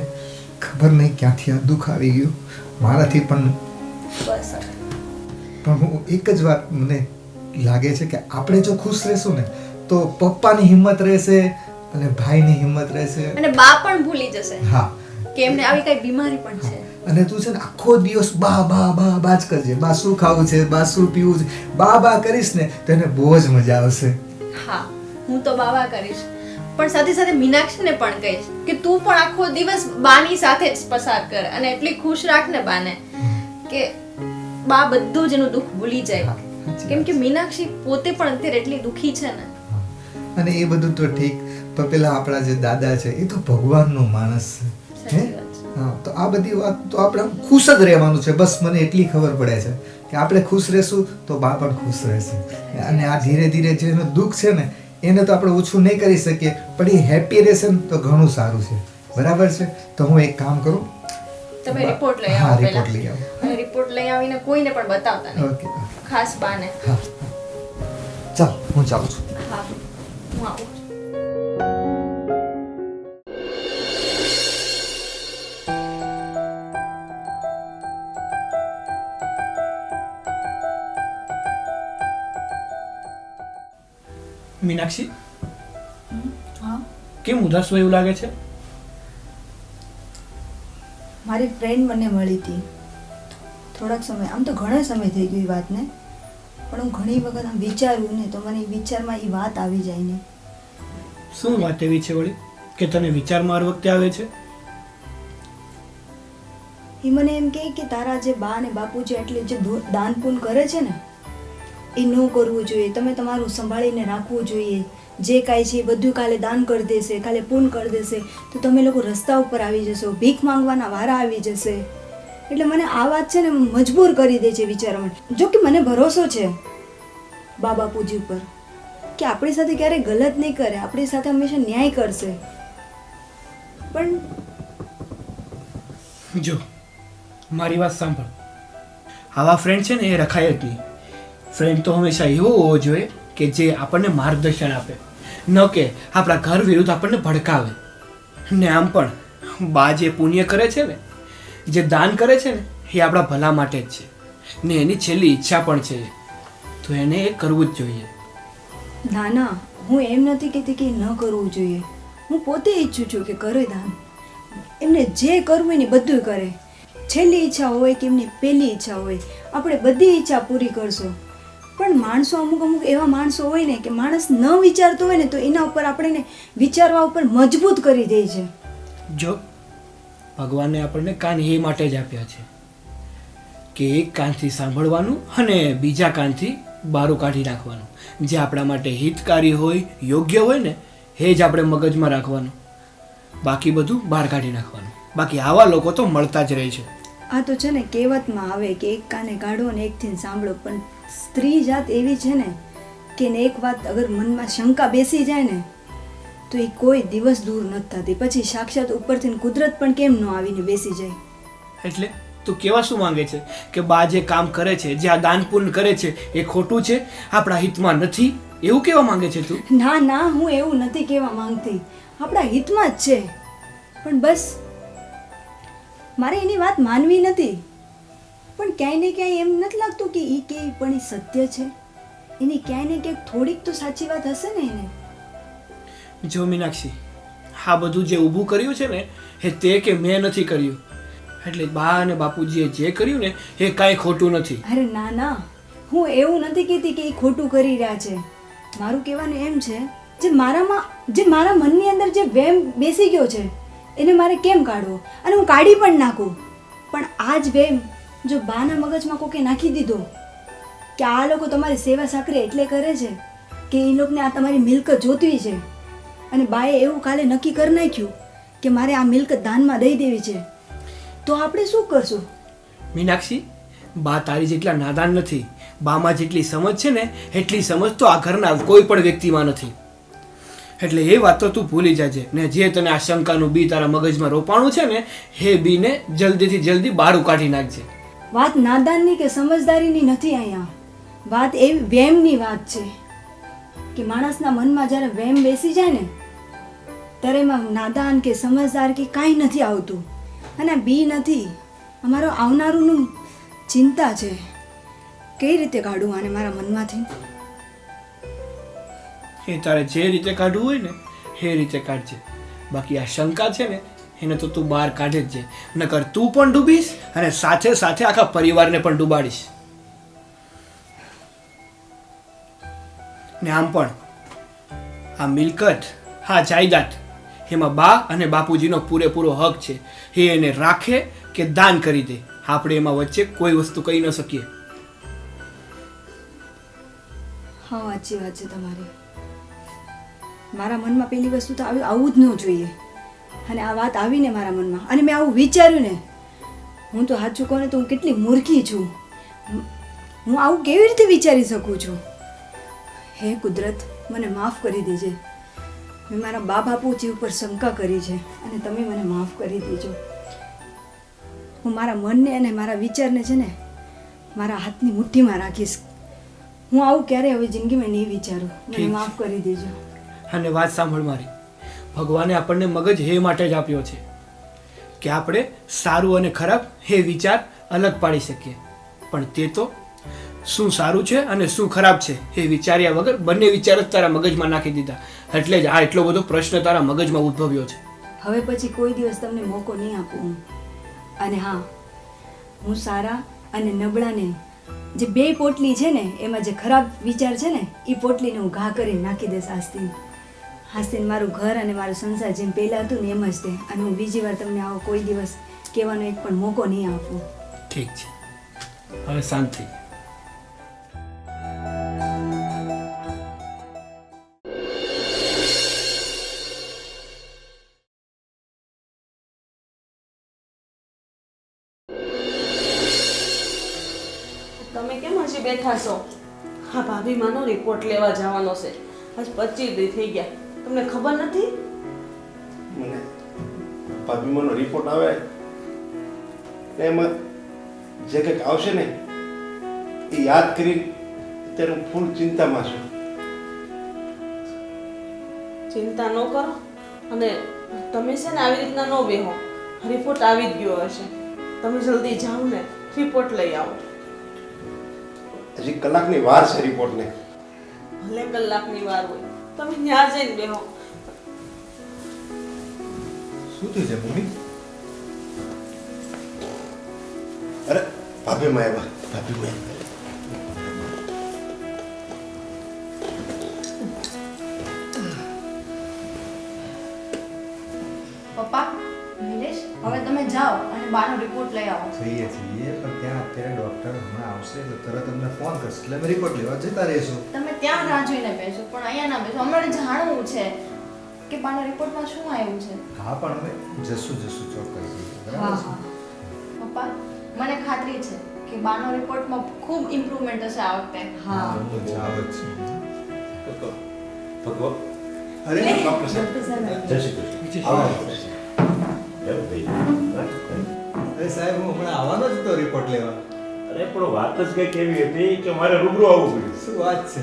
ખબર નહીં ક્યાંથી આ દુઃખ આવી ગયું મારાથી પણ. બસ પણ હું એક જ વાત મને લાગે છે કે આપણે જો ખુશ રહેશું ને તો પપ્પાની હિંમત રહેશે અને ભાઈની હિંમત રહેશે અને બા પણ ભૂલી જશે. હા, કે એમને આવી કઈ બીમારી પણ છે. અને તું છે ને આખો દિવસ બા જ કરજે. બા શું ખાવું છે, બા શું પીવું છે, બા કરીશ ને તો એને બહુ જ મજા આવશે. હા, હું તો બાવા કરીશ, પણ સાથે સાથે મીનાક્ષીને પણ કહીશ કે તું પણ આખો દિવસ બાની સાથે જ પસાર કર અને એટલી ખુશ રાખ ને બાને કે બા બધું જ એનું દુઃખ ભૂલી જાય. કેમ કે મીનાક્ષી પોતે પણ અત્યારે એટલી દુઃખી છે ને. અને એ બધું તો ઠીક, પણ પેલા આપણા જે દાદા છે એ તો ભગવાનનો માણસ છે. હા, તો આ બધી વાત તો આપણે ખુશ જ રહેવાનું છે. બસ મને એટલી ખબર પડે છે કે આપણે ખુશ રહેશું તો બા પણ ખુશ રહેશે. અને આ ધીરે ધીરે જે દુઃખ છે ને એને તો આપણે ઓછું નહીં કરી શકીએ, પણ એ હેપી રહેશે ને તો ઘણું સારું છે. બરાબર છે? તો હું એક કામ કરું, તમે રિપોર્ટ લઈ આવો. રિપોર્ટ લઈ આવો અને રિપોર્ટ લઈ આવીને કોઈને પણ બતાવતા નહીં. ઓકે, ખાસ બાને. હા, ચાલ હું જાઉં છું. હા, હું આવું છું. મીનાક્ષી, કેમ ઉદાસ હોય એવું લાગે છે? મારી ફ્રેન્ડ મને મળી હતી થોડાક સમય, આમ તો ઘણો સમય થઈ ગયો એ વાતને, પણ હું ઘણી વખત આમ વિચારું ને તો મને વિચારમાં એ વાત આવી જાય ને. શું વાત એવી છે વળી કે તને વિચારમાં હર વખતે આવે છે? એ મને એમ કહે કે તારા જે બા અને બાપુજી એટલે જે દાન પુન કરે છે ને એ ન કરવું જોઈએ. તમે તમારું સંભાળીને રાખવું જોઈએ. જે કાંઈ છે એ બધું કાલે દાન કરી દેશે, કાલે પૂન કરી દેશે તો તમે લોકો રસ્તા ઉપર આવી જશો, ભીખ માંગવાના વારા આવી જશે. એટલે મને આ વાત છે ને મજબૂર કરી દે છે વિચારવા માટે. જો કે મને ભરોસો છે બા બાપુજી ઉપર કે આપણી સાથે ક્યારેય ગલત નહીં કરે, આપણી સાથે હંમેશા ન્યાય કરશે. પણ જો મારી વાત સાંભળ, આવા ફ્રેન્ડ છે ને એ રખાય જ નહીં. ફ્રેન્ડ તો હંમેશા એવો હોવો જોઈએ કે જે આપણને માર્ગદર્શન આપે, ન કે આપણા ઘર વિરુદ્ધ આપણને ભડકાવે. ને આમ પણ બા જે પુણ્ય કરે છે ને, જે દાન કરે છે ને એ આપણા ભલા માટે જ છે ને એની છેલ્લી ઈચ્છા પણ છે, તો એને એ કરવું જ જોઈએ. ના ના, હું એમ નથી કહેતી કે ન કરવું જોઈએ. હું પોતે ઈચ્છું છું કે કરે દાન. એમને જે કરવું હોય ને બધું કરે. છેલ્લી ઈચ્છા હોય કે એમની પહેલી ઈચ્છા હોય, આપણે બધી ઈચ્છા પૂરી કરશું. પણ માણસો અમુક અમુક એવા માણસો હોય ને કે માણસ ન વિચારતો હોય ને તો એના ઉપર આપણને વિચારવા ઉપર મજબૂત કરી દે છે. જો ભગવાને આપણને કાન એ માટે જ આપ્યા છે કે એક કાનથી સાંભળવાનું અને બીજા કાનથી બારું કાઢી નાખવાનું. જે આપણા માટે હિતકારી હોય, યોગ્ય હોય ને એ જ આપણે મગજમાં રાખવાનું, બાકી બધું બહાર કાઢી નાખવાનું. બાકી આવા લોકો તો મળતા જ રહે છે. આ તો છે ને કહેવતમાં આવે કે એક કાને કાઢો ને એકથી સાંભળો, પણ સ્ત્રી જાત એવી છે ને કે એને એક વાત અગર મનમાં શંકા બેસી જાય ને તો એ કોઈ દિવસ દૂર નથી થતી. પછી સાક્ષાત ઉપરથી કુદરત પણ કેમ ન આવીને બેસી જાય. એટલે તું કેવા શું માંગે છે કે બા જે કામ કરે છે, જે આ દાન પુણ્ય કરે છે એ ખોટું છે, આપણા હિતમાં નથી, એવું કેવા માંગે છે તું? ના ના, હું એવું નથી કહેવા માંગતી, આપણા હિતમાં જ છે. પણ બસ મારે એની વાત માનવી નથી, પણ ક્યાંય ને ક્યાંય એમ નથી લાગતું કે એ કે પણ એ સત્ય છે. એની ક્યાંય ને ક્યાંક થોડીક તો સાચી વાત હશે ને એને. જો મીનાક્ષી, આ બધું જે ઊભું કર્યું છે ને એ તે કે મેં નથી કર્યું. એટલે બા અને બાપુજીએ જે કર્યું ને એ કાંઈ ખોટું નથી. અરે ના ના, હું એવું નથી કહેતી કે એ ખોટું કરી રહ્યા છે. મારું કહેવાનું એમ છે જે મારા મનની અંદર જે વેમ બેસી ગયો છે એને મારે કેમ કાઢવો, અને હું કાઢી પણ નાખું. પણ આ જ વેમ જો બાના મગજમાં કોકે નાખી દીધો કે આ લોકો તમારી સેવા સાકરી એટલે કરે છે કે એ લોકોને આ તમારી મિલકત જોતવી છે, અને બાએ એવું કાલે નક્કી કરી નાખ્યું કે મારે આ મિલકત દાનમાં દઈ દેવી છે, તો આપણે શું કરશું? મીનાક્ષી, બા તારી જેટલા નાદાન નથી. બામાં જેટલી સમજ છે ને એટલી સમજ તો આ ઘરના કોઈ પણ વ્યક્તિમાં નથી. એટલે એ વાત તો તું ભૂલી જાજે ને જે તને આ શંકાનું બી તારા મગજમાં રોપાણું છે ને એ બીને જલ્દીથી જલ્દી બહાર કાઢી નાખજે. વાત નાદાનની કે સમજદારીની નથી અહીંયા, વાત એવી વેમની વાત છે કે માણસના મનમાં જ્યારે વેમ બેસી જાય ને ત્યારે એમાં નાદાન કે સમજદાર કે કાંઈ નથી આવતું. અને આ બી નથી, અમારો આવનારુંનું ચિંતા છે. કઈ રીતે કાઢું આને મારા મનમાંથી? એ તારે જે રીતે કાઢવું હોય ને એ રીતે કાઢજે. બાકી આ શંકા છે ને એને તો તું બહાર કાઢે જ છે, નકર તું પણ ડૂબીશ અને સાથે સાથે આખા પરિવારને પણ ડૂબાડીશ. ને આમ પણ આ મિલકત, હા જાયદાદ, એમાં બા અને બાપુજીનો પૂરેપૂરો હક છે. એ એને રાખે કે દાન કરી દે, આપણે એમાં વચ્ચે કોઈ વસ્તુ કહી ન શકીએ. હા, સાચી વાત છે તમારી. મારા મનમાં પેલી વસ્તુ તો આવું જ ન જોઈએ, અને આ વાત આવીને મારા મનમાં, અને મેં આવું વિચાર્યું ને, હું તો સાચું કહું ને તો હું કેટલી મૂર્ખી છું. હું આવું કેવી રીતે વિચારી શકું છું? હે કુદરત, મને માફ કરી દેજે. મેં મારા બા બાપુજી ઉપર શંકા કરી છે અને તમે મને માફ કરી દેજો. હું મારા મનને અને મારા વિચારને છે ને મારા હાથની મુઠ્ઠીમાં રાખીશ. હું આવું ક્યારે હવે જિંદગીમાં નહીં વિચારું. મને માફ કરી દેજો. અને વાત સાંભળ મારી, ભગવાને આપણને મગજ એ માટે જ આપ્યો છે કે આપણે સારું અને ખરાબ એ વિચાર અલગ પાડી શકીએ. પણ તે તો શું સારું છે અને શું ખરાબ છે એ વિચાર્યા વગર બંને વિચાર જ તારા મગજમાં નાખી દીધા. એટલે જ આ એટલો બધો પ્રશ્ન તારા મગજમાં ઉદ્ભવ્યો છે. હવે પછી કોઈ દિવસ તમને મોકો નહીં આપું હું. અને હા, હું સારા અને નબળાને જે બે પોટલી છે ને એમાં જે ખરાબ વિચાર છે ને એ પોટલીને હું ઘા કરીને નાખી દઈશ આસ્તીન. આસ્તીન મારું ઘર અને મારો સંસાર જેમ પહેલાં હતું ને એમ જ તે. અને હું બીજી વાર તમને આવો કોઈ દિવસ કહેવાનો એક પણ મોકો નહીં આપું. ઠીક છે, હવે શાંત થઈ. તમે કેમ હજી બેઠા છો? હા, ભાભીમાનો રિપોર્ટ લેવા જવાનો છે. આજ 25 દી થઈ ગયા, તમને ખબર નથી? મને ભાભીમાનો રિપોર્ટ આવે ને એમાં જે કંઈક આવશે ને એ યાદ કરી અત્યારે હું ફૂલ ચિંતામાં છું. ચિંતા ન કરો, અને તમે છે ને આવી રીતના ન બેહો. રિપોર્ટ આવી જ ગયો હશે, તમે જલ્દી જાઓ ને રિપોર્ટ લઈ આવો. હજી કલાકની વાર છે રિપોર્ટને. ભલે કલાકની વાર હોય, તમે ત્યાં જઈને બેહો. શું થયું છે મમ્મી? અરે ભાભીમાં આવ્યા, ભાભીમાં. પપ્પા નિલેશ હવે તમે જાઓ અને બાનો રિપોર્ટ લઈ આવો. જઈએ છીએ પણ ત્યાં અત્યારે ડૉક્ટર હમણાં આવશે એટલે તરત તમને ફોન કરશે એટલે અમે રિપોર્ટ લેવા જતા રહીશું. તમે ત્યાં રાહ જોઈને બેસો પણ અહીંયા ના બેસો. અમારે જાણવું છે કે બાના રિપોર્ટમાં શું આવ્યું છે. હા પણ અમે જશું ચોક્કસ જઈએ. બરાબર છે? પપ્પા મને ખાતરી છે કે બાનો રિપોર્ટમાં ખૂબ ઇમ્પ્રુવમેન્ટ હશે આ વખતે. હું જાવ જ છું. ભગવાન અરે ડૉક્ટર સાહેબ ડૉક્ટર જય શ્રી કૃષ્ણ. આવો. કેમ થઈ ગયું? અરે સાહેબ હું હમણાં આવવાનો જ હતો રિપોર્ટ લેવા. અરે પણ વાત જ કઈ કેવી હતી કે મારે રૂબરૂ આવવું પડ્યું. શું વાત છે?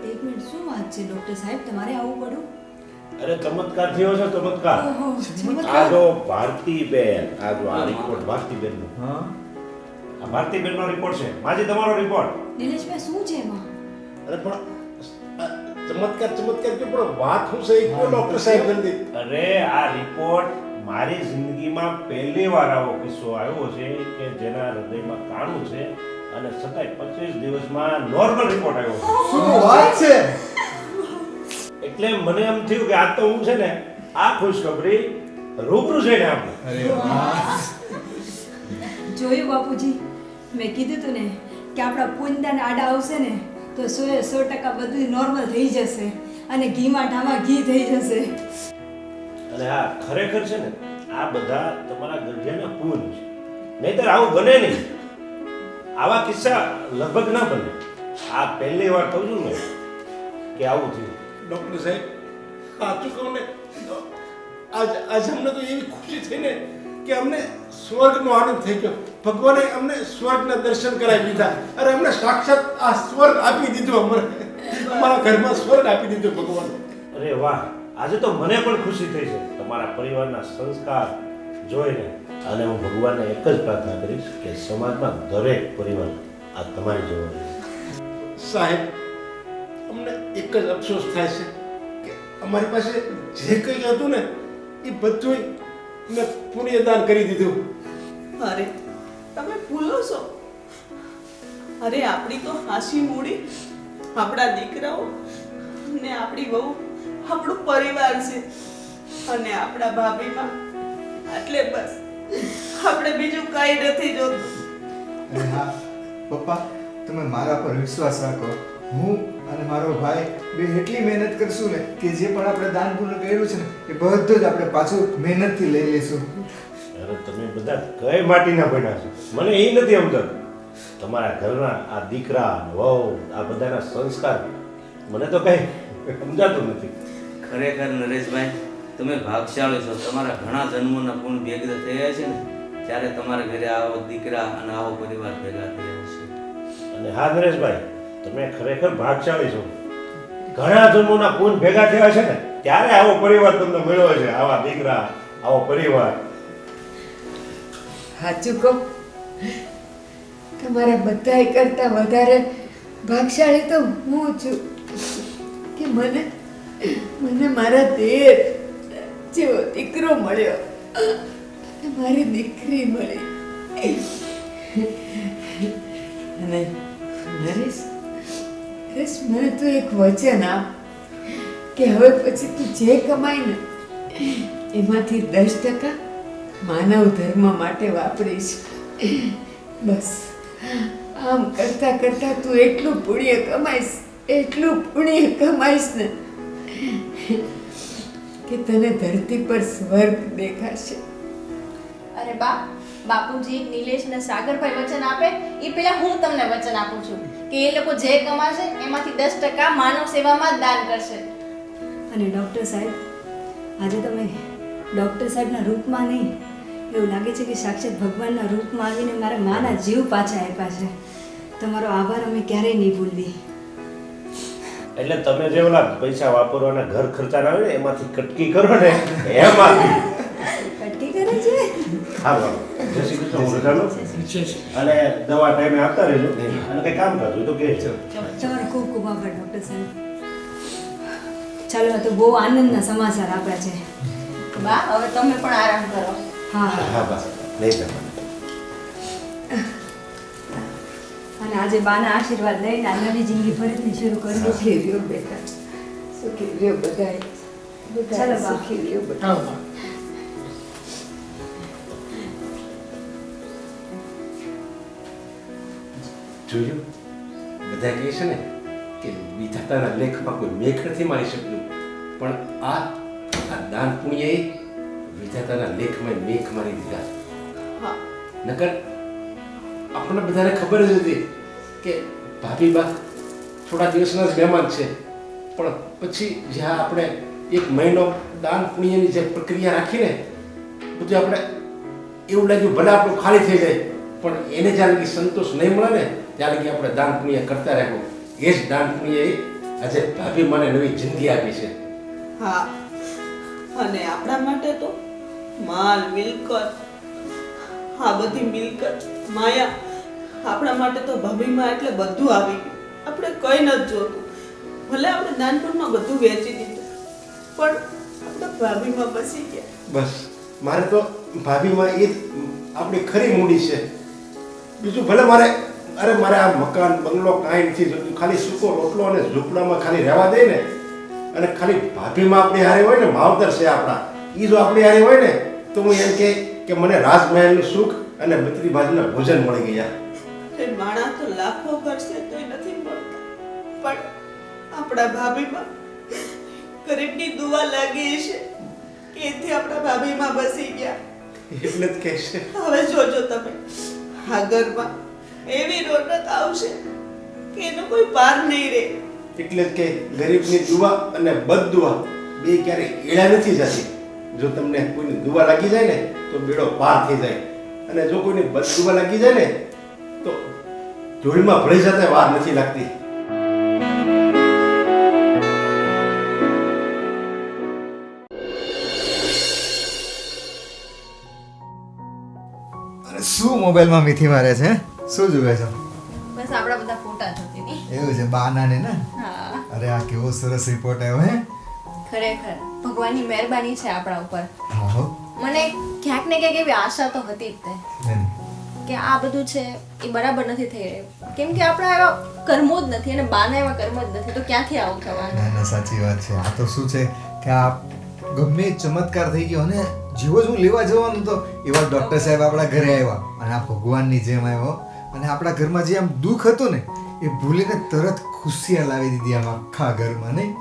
એક મિનિટ શું વાત છે ડૉક્ટર સાહેબ તમારે આવવું પડ્યું? અરે ચમત્કાર થયો છે ચમત્કાર. ઓહો, આ ચમત્કાર. જો ભારતીબેન આ જો આ રિપોર્ટ ભારતીબેનનો હા આ ભારતીબેનનો રિપોર્ટ છે માજી તમારો રિપોર્ટ. નિલેશભાઈ શું છે એમાં? અરે પણ ચમત્કાર કે પણ વાત શું છે એ કહો ડૉક્ટર સાહેબ જલ્દી. અરે આ રિપોર્ટ મારી જિંદગીમાં પહેલી વાર આવો કિસ્સો આવ્યો છે કે જેના હૃદયમાં કાણું છે અને છતાંય 25 દિવસમાં નોર્મલ રિપોર્ટ આવ્યો છે. શું વાત છે? એટલે મને એમ થયું કે આ તો હું છે ને આ ખુશખબરી રૂબરૂ જઈને આપું. અરે વાહ. જોયું બાપુજી, મેં કીધું તું ને કે આપણા પૂંદાને આડા આવશે ને તો 100% બધું નોર્મલ થઈ જશે અને ઘીમાં ઢામાં ઘી થઈ જશે. અને આ ખરેખર છે ને આ બધા તમારા ગઢિયાના પૂન છે. નહીંતર આવું બને નહીં. આવા કિસ્સા લગભગ ના બને. આ પહેલી વાર કહું છું ને કે આવું થયું. ડૉક્ટર સાહેબ સાચું કહું ને આજ અમને તો એવી ખુશી થઈ ને કે અમને સ્વર્ગનો આનંદ થઈ ગયો. ભગવાને અમને સ્વર્ગના દર્શન કરાવી દીધા. અરે અમને સાક્ષાત આ સ્વર્ગ આપી દીધું. અમારા ઘરમાં સ્વર્ગ આપી દીધું ભગવાન. અરે વાહ, આજે તો મને પણ ખુશી થઈ છે તમારા પરિવારના સંસ્કાર જોઈને. અને હું ભગવાનને એક જ પ્રાર્થના કરીશ કે સમાજમાં દરેક પરિવાર આ તમારી જેવો રહે. સાહેબ અમને એક જ અફસોસ થાય છે કે અમારી પાસે જે કંઈ હતું ને એ બધું મેં પુણ્યદાન કરી દીધું. અરે તમે ભૂલો છો. અરે આપણી તો હાસી મૂડી આપણા દીકરાઓ ને આપણી વહુ આપણું પરિવાર છે અને આપણા ભાભીમાં એટલે બસ આપણે બીજું કાંઈ નથી જોતું. અરે હા પપ્પા, તમે મારા પર વિશ્વાસ રાખો. હું અને મારો ભાઈ બે એટલી મહેનત કરશું ને કે જે પણ આપણે દાન પુણ્ય કર્યું છે ને એ બધું જ આપણે પાછું મહેનતથી લઈ લઈશું. અરે તમે બધા કઈ માટીના બન્યા છો મને એ નથી સમજાતું. તમારા ઘરના આ દીકરા વહુ આ બધાના સંસ્કાર મને તો કઈ સમજાતું નથી. ખરેખર નરેશભાઈ તમે ભાગશાળી છો. તમારા ઘણા જન્મોના પૂર્ણ ભેગા થયા છે ને ત્યારે તમારા ઘરે આવો દીકરા અને આવો પરિવાર ભેગા થયા છે. અને હા નરેશભાઈ તમે ખરેખર ભાગશાળી છો. ઘણા જન્મોના પૂન ભેગા થયા છે ને ત્યારે આવો પરિવાર તમને મળ્યો છે. આવા દીકરા આવો પરિવાર. સાચું કહું, તમારા બધાય કરતા વધારે ભાગશાળી તો હું છું કે મને મારા દેર જેવો દીકરો મળ્યો અને મારી દીકરી મળી. અને નરેશ મને તો એક વચન આપ કે હવે પછી તું જે કમાય ને એમાંથી 10% માનવ ધર્મ માટે વાપરીશ. બસ આમ કરતા કરતા તું એટલું પુણ્ય કમાઈશ ને કે તને ધરતી પર સ્વર્ગ દેખાશે. અરે બા, બાપુજી નિલેશ ને સાગરભાઈ વચન આપે એ પહેલા હું તમને વચન આપું છું કે એ લોકો જે કમાશે એમાંથી 10% માનવ સેવામાં જ દાન કરશે. અને ડૉક્ટર સાહેબ, આજે તમે ડૉક્ટર સાહેબના રૂપમાં નહીં, એવું લાગે છે કે સાક્ષાત ભગવાનના રૂપમાં આવીને મારા માના જીવ પાછા આપ્યા છે. તમારો આભાર અમે ક્યારેય નહીં ભૂલવી. એટલે તમે જે ઓલા પૈસા વાપરવાના ઘર ખર્ચા આવે ને એમાંથી કટકી કરો ને એમાંથી કટકી કરે છે. હા બાબા જય શ્રી કૃષ્ણ. હું રજાનો અને દવા ટાઈમે આપતા રહેજો અને કઈ કામ કરજો તો કહેજો. તમારો ખૂબ ખૂબ આભાર ડૉક્ટર સાહેબ. ચાલો આ તો બહુ આનંદના સમાચાર આપ્યા છે. બા હવે તમે પણ આરામ કરો. હા હા બસ લઈ જાઓ. અને આજે બાના આશીર્વાદ લઈને આ નવી જિંદગી ફરીથી શરૂ કરવી છે. સુખી રહ્યો બેટા, સુખી રહ્યો બધાય. ચાલો બા. સુખી રહ્યો બધા. જોયું, બધા કહે છે ને કે વિધાતાના લેખમાં કોઈ મેઘ નથી મારી શકતું, પણ આ દાન પુણ્યએ વિધાતાના લેખમાં મેઘ મારી દીધા. હા નકર આપણને બધાને ખબર જ હતી કે ભાભી બા થોડા દિવસના જ મહેમાન છે, પણ પછી જ્યાં આપણે 1 મહિનો દાન પુણ્યની જે પ્રક્રિયા રાખીને બધું આપણે એવું લાગ્યું ભલે આપણું ખાલી થઈ જાય, પણ એને જ્યાં લગી સંતોષ નહીં મળે ને ત્યાં લગી આપણે દાન પુણ્ય કરતા રહેવું. એ જ દાન પુણ્યએ આજે ભાભી મને નવી જિંદગી આપી છે. હા, અને આપણા માટે તો માલ મિલકત, આ બધી મિલકત માયા આપણા માટે તો ભાભીમાં એટલે બધું આવી ગયું. આપણે કંઈ નથી જોતું, ભલે આપણે નાનપણમાં બધું વેચી દીધું, પણ આપણે ભાભીમાં બસી ગયા. બસ મારે તો ભાભીમાં એ જ આપણી ખરી મૂડી છે. બીજું ભલે મારે આ મકાન બંગલો કાંઈ નથી જોતું, ખાલી સૂકો રોટલો અને ઝૂંપડામાં ખાલી રહેવા દે ને, અને ખાલી ભાભીમાં આપણી હારે હોય ને, માવતર છે આપણા, એ જો આપણી હારે હોય ને તો હું એમ કે મને રાજમહેલનું સુખ અને બત્રી બાજુના ભોજન મળી ગયા. એ માણસ તો લાખો કરશે તોય નથી મળતા, પણ આપણા ભાભીમાં ગરીબની દુઆ લાગી છે કે એથી આપણા ભાભીમાં બસી ગયા. એટલે જ કહે છે. હવે જોજો તમે, આ ઘરમાં એવી રોનક આવશે કે એનો કોઈ પાર નહીં રહે. એટલે જ કે ગરીબની દુઆ અને બદદુઆ બે ક્યારેય એળા નથી જતી. જો તમને કોઈની દુઆ લાગી જાય ને તો બેડો પાર થઈ જાય, અને જો કોઈની બદદુઆ લાગી જાય ને તો ધૂળમાં ભળી જતા વાર નથી લાગતી. અરે શું મોબાઈલમાં મીઠી મારે છે? શું જુએ છો? બસ આપણા બધા ફોટા જોતી હતી. એવું છે, બાનાને ને? હા, અરે આ કેવો સરસ રિપોર્ટ આવ્યો હે. ખરેખર ભગવાનની મહેરબાની છે આપણા ઉપર. હા હો. મને ક્યાંક ને ક્યાંક એવી આશા તો હતી જ તે નહીં. કે આ બધું છે એ બરાબર નથી થઈ રહ્યું, કેમ કે આપણા એવા કર્મો જ નથી અને બાના એવા કર્મ જ નથી, તો ક્યાંથી આવું થવાનું? ના ના સાચી વાત છે. આ તો શું છે કે આ ગમે એ ચમત્કાર થઈ ગયો ને, જેવો જ હું લેવા જવાનું તો એવા ડૉક્ટર સાહેબ આપણા ઘરે આવ્યા અને આ ભગવાનની જેમ આવ્યો, અને આપણા ઘરમાં જે આમ દુઃખ હતું ને એ ભૂલીને તરત ખુશિયા લાવી દીધી આમ આખા ઘરમાં. નહીં,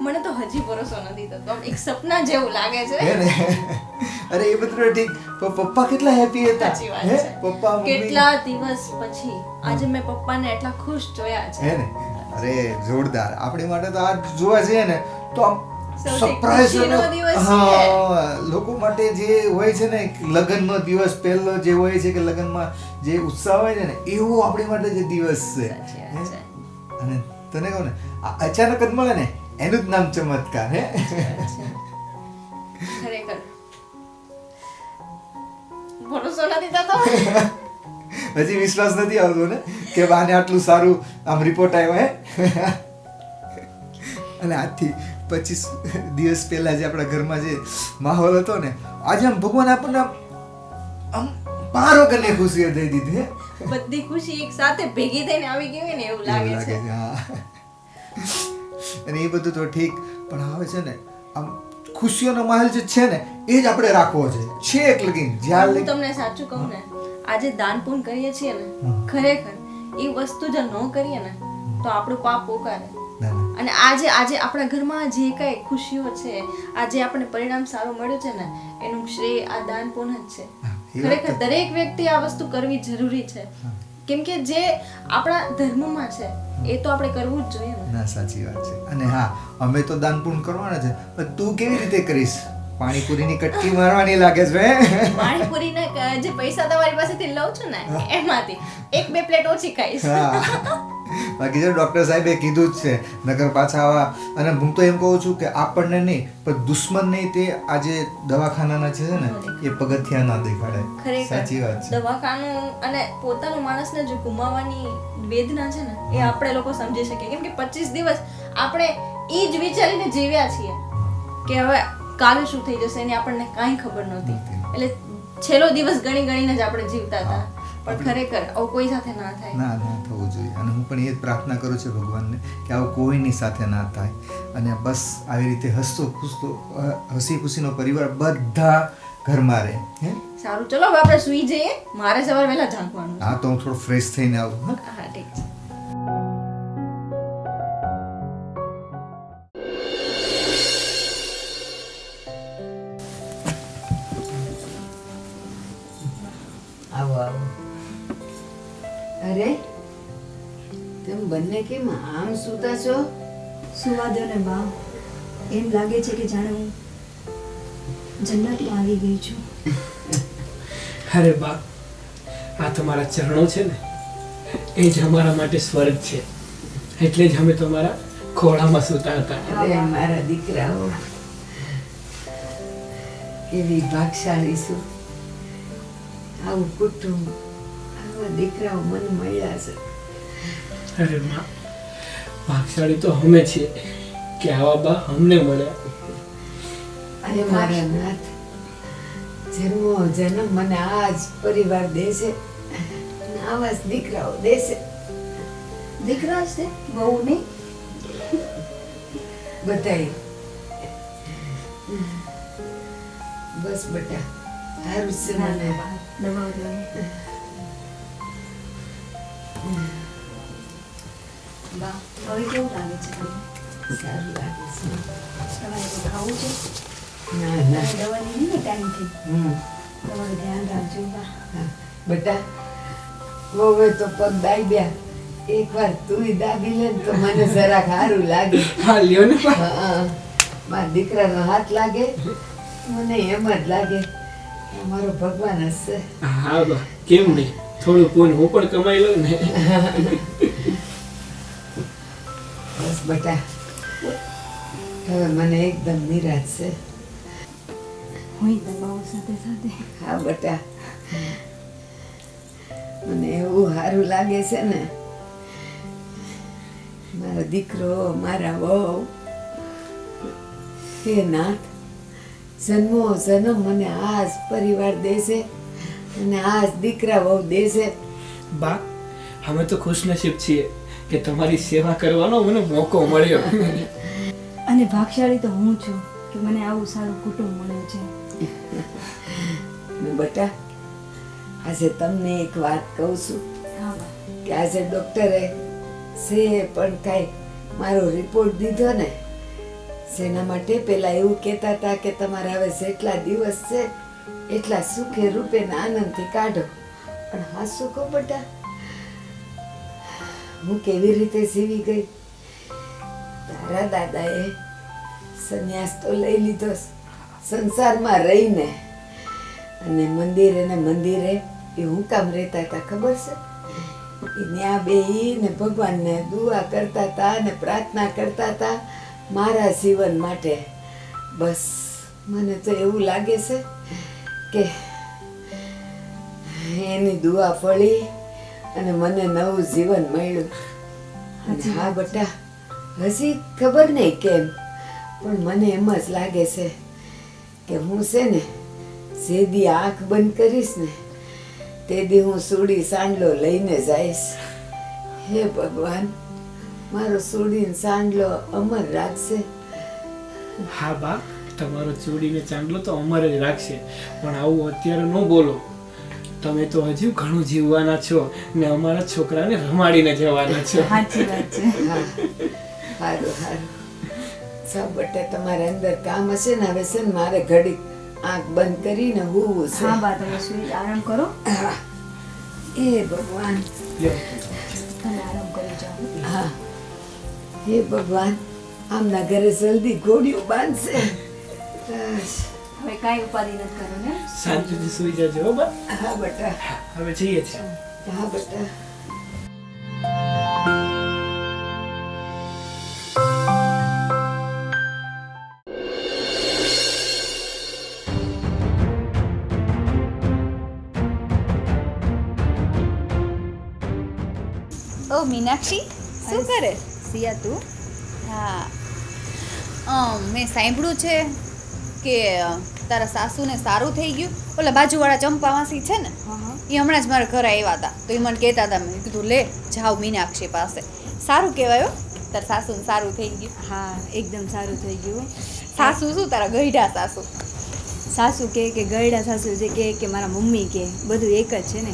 મને તો હજી ભરોસો નથી થતો, આમ એક સપના જેવું લાગે છે. હે ને? અરે એ બધું ઠીક, પણ પપ્પા કેટલા હેપી હતા. સાચી વાત હે? છે. પપ્પા મમ્મી કેટલા દિવસ પછી આજે મેં પપ્પાને એટલા ખુશ જોયા છે. હે ને? અરે જોરદાર. આપણી માટે તો આ જોવા જઈએ ને તો આમ સૌથી સરપ્રાઈઝ. ખુશીનો દિવસ છે. હા, લોકો માટે જે હોય છે ને લગ્નનો દિવસ પહેલો જે હોય છે કે લગ્નમાં જે ઉત્સાહ હોય છે ને એવો આપણી માટે જે દિવસ છે. સાચી વાત છે. અને તને કહું ને આ અચાનક જ મળે ને એનું જ નામ ચમત્કાર. હે ખરેખર ભરોસો નથી થતો. હજી વિશ્વાસ નથી આવતો ને કે બાને આટલું સારું આમ રિપોર્ટ આવ્યો. હે અને આજથી 25 દિવસ પહેલા જે આપણા ઘરમાં જે માહોલ હતો ને, આજે આમ ભગવાન આપણને આમ પારો કરીને ખુશીઓ દઈ દીધી. બધી ખુશી એક સાથે ભેગી થઈને આવી ગઈ હોય ને એવું લાગે છે. હા. અને એ બધું તો ઠીક, પણ હવે છે ને આમ ખુશીઓનો માહોલ જે છે ને એ જ આપણે રાખવો છે છેક લગીન. જ્યાં હું તમને સાચું કહું ને, આજે દાન પુણ્ય કરીએ છીએ ને, ખરેખર એ વસ્તુ જો ન કરીએ ને તો આપણું પાપ પોકારે. અને આજે આપણા ઘરમાં જે કઈ ખુશીઓ છે, આજે આપણને પરિણામ સારું મળ્યું છે ને, એનું શ્રેય આ દાન પુણ્ય જ છે. ખરેખર દરેક વ્યક્તિ આ વસ્તુ કરવી જરૂરી છે, કેમ કે જે આપણા ધર્મમાં છે એ તો આપણે કરવું જ જોઈએ ને. ના સાચી વાત છે. અને હા, અમે તો દાન પુણ્ય કરવાના છે, પણ તું કેવી રીતે કરીશ? પાણીપુરીની કટકી મારવાની લાગે છે. પાણીપુરીના જે પૈસા તમારી પાસેથી લઉં છું ને એમાંથી 1-2 પ્લેટ ઓછી ખાઈશ. બાકી જો ડૉક્ટર સાહેબે કીધું જ છે, નગર પાછા આવા. અને હું તો એમ કહું છું કે આપણને નહીં પણ દુશ્મન નહીં તે આજે દવાખાનાના છે ને એ પગથિયા ના દેખાડે. સાચી વાત છે. દવાખાનું અને પોતાનું માણસને જે ગુમાવવાની વેદના છે ને એ આપણે લોકો સમજી શકીએ, કેમ કે 25 દિવસ આપણે એ જ વિચારીને જીવ્યા છીએ કે હવે કાલે શું થઈ જશે એની આપણને કાંઈ ખબર નહોતી. એટલે છેલ્લો દિવસ ગણીને જ આપણે જીવતા હતા, પણ ખરેખર આવું કોઈ સાથે ના થાય. ના થવું જોઈએ. અને હું પણ એ જ પ્રાર્થના કરું છું ભગવાનને કે આવું કોઈની સાથે ના થાય, અને બસ આવી રીતે હસતો ખુશતો હસી ખુશીનો પરિવાર બધા ઘરમાં રહે. હે સારું ચલો હવે આપણે સૂઈ જઈએ, મારે સવારે વહેલા જાગવાનું હા તો હું થોડો ફ્રેશ થઈને આવું હા છે. હા ઠીક છે. આવો આવો. અરે તમે બંને કેમ આમ સૂતા છો? સુવા દો ને બા. એમ લાગે છે કે જાણે હું જન્નતમાં આવી ગઈ છું. અરે બા, આ તમારા ચરણો છે ને એ જ અમારા માટે સ્વર્ગ છે, એટલે જ અમે તમારા ખોળામાં સૂતા હતા. અરે મારા દીકરાઓ, કેવી ભાગશાળી છું. આવું કુટુંબ, આવા દીકરાઓ મને મળ્યા છે. અરે માં, ભાગશાળી તો અમે છીએ કે આવા બા અમને મળ્યા. અને મારા નાથ જન્મો જન્મ મને આ જ પરિવાર દેશે અને આવા જ દીકરાઓ દેશે. દીકરા છે બહુ નહીં. બધાય બસ બેટા સારું છે મને. દબાવ દો. બા હવે કેવું લાગે છે તમને? સારું લાગે છે. તમારે તો ખાવું છે? ના ના તમે દવા લીધી ને ટાઈમથી? હમ તમારું ધ્યાન રાખજો બા. હા, બેટા હવે તો પગ દાબ્યા, એકવાર તુંય દાબી લે ને તો મને જરાક સારું લાગે. હા લ્યો ને બા. હા, મારા દીકરાનો હાથ લાગે મને એમ જ લાગે અમારો ભગવાન હશે. હા બા, કેમ નહીં, થોડું પૂન હું પણ કમાઈ લઉં ને. બસ બેટા હવે મને એકદમ નિરાશ છે. હું દબાવો સાથે સાથે. હા બેટા, મને એવું સારું લાગે છે ને મારો દીકરો, મારા વહુ. હે નાથ, જન્મો જન્મ મને આ જ પરિવાર દેશે અને આ જ દીકરા વહુ દેશે. બા, અમે તો ખુશનસીબ છીએ કે તમારી સેવા કરવાનો મને મોકો મળ્યો. અને ભાગશાળી તો હું છું કે મને આવું સારું કુટુંબ મળ્યું છે. ને બેટા આજે તમને એક વાત કહું છું હા બા. કે આજે ડૉક્ટરે સે પણ કાંઈ મારો રિપોર્ટ દીધો ને, શેના માટે પહેલાં એવું કહેતા હતા કે તમારે હવે જેટલા દિવસ છે એટલા સુખે રૂપે ને આનંદથી કાઢો. પણ હા શું કહું બેટા, હું કેવી રીતે જીવી ગઈ. તારા દાદાએ સંન્યાસ તો લઈ લીધો સંસારમાં રહીને, અને મંદિરે ને મંદિરે એ હું કામ રહેતા હતા ખબર છે? એ ત્યાં બેહીને ભગવાનને દુઆ કરતા હતા ને પ્રાર્થના કરતા હતા મારા જીવન માટે. બસ મને તો એવું લાગે છે કે એની દુઆ ફળી અને મને નવું જીવન મળ્યું. અને હા બેટા, હજી ખબર નહીં કેમ પણ મને એમ જ લાગે છે કે હું છે ને જે દી આંખ બંધ કરીશ ને તે દી હું સુડી સાંડલો લઈને જઈશ. હે ભગવાન, મારો સુડીને સાંડલો અમર રાખશે. હા બા, તમારો ચૂડીને ચાંદલો તો અમારે જ રાખશે, પણ આવું અત્યારે ન બોલો. તમે તો હજુ ઘણું જીવવાના છો ને અમારા છોકરાને રમાડીને જવાના છો. સાચી વાત છે. હા, સારું સારું. સબ બટે તમારે અંદર કામ હશે ને, હવે છે ને મારે ઘડી આંખ બંધ કરીને હોવું છે. હા બા, તમે સુઈ આરામ કરો. હા. હે ભગવાન, લ્યો. તમે આરામ કરી જાઓ. હા હે ભગવાન, આમના ઘરે જલ્દી ઘોડીઓ બાંધશે. બસ. હવે કાંઈ ઉપાધિ નથી કરો ને. શાંતિથી સુઈ જજો હો બા. હા બેટા, હવે જઈએ છીએ. હા બેટા. ઓ મીનાક્ષી, શું કરે? સિયા તું? હા, મેં સાંભળ્યું છે કે તારા સાસુને સારું થઈ ગયું. ઓલા બાજુવાળા ચંપાવાસી છે ને, એ હમણાં જ મારા ઘરે આવ્યા હતા તો એ મને કહેતા હતા. મેં કીધું લે જાઓ મીનાક્ષી પાસે. સારું કહેવાય હો, તારા સાસુને સારું થઈ ગયું. હા, એકદમ સારું થઈ ગયું. સાસુ શું તારા ગઈઢા સાસુ? સાસુ કહે કે ગયડા સાસુ જે કહે કે મારા મમ્મી કહે બધું એક જ છે ને.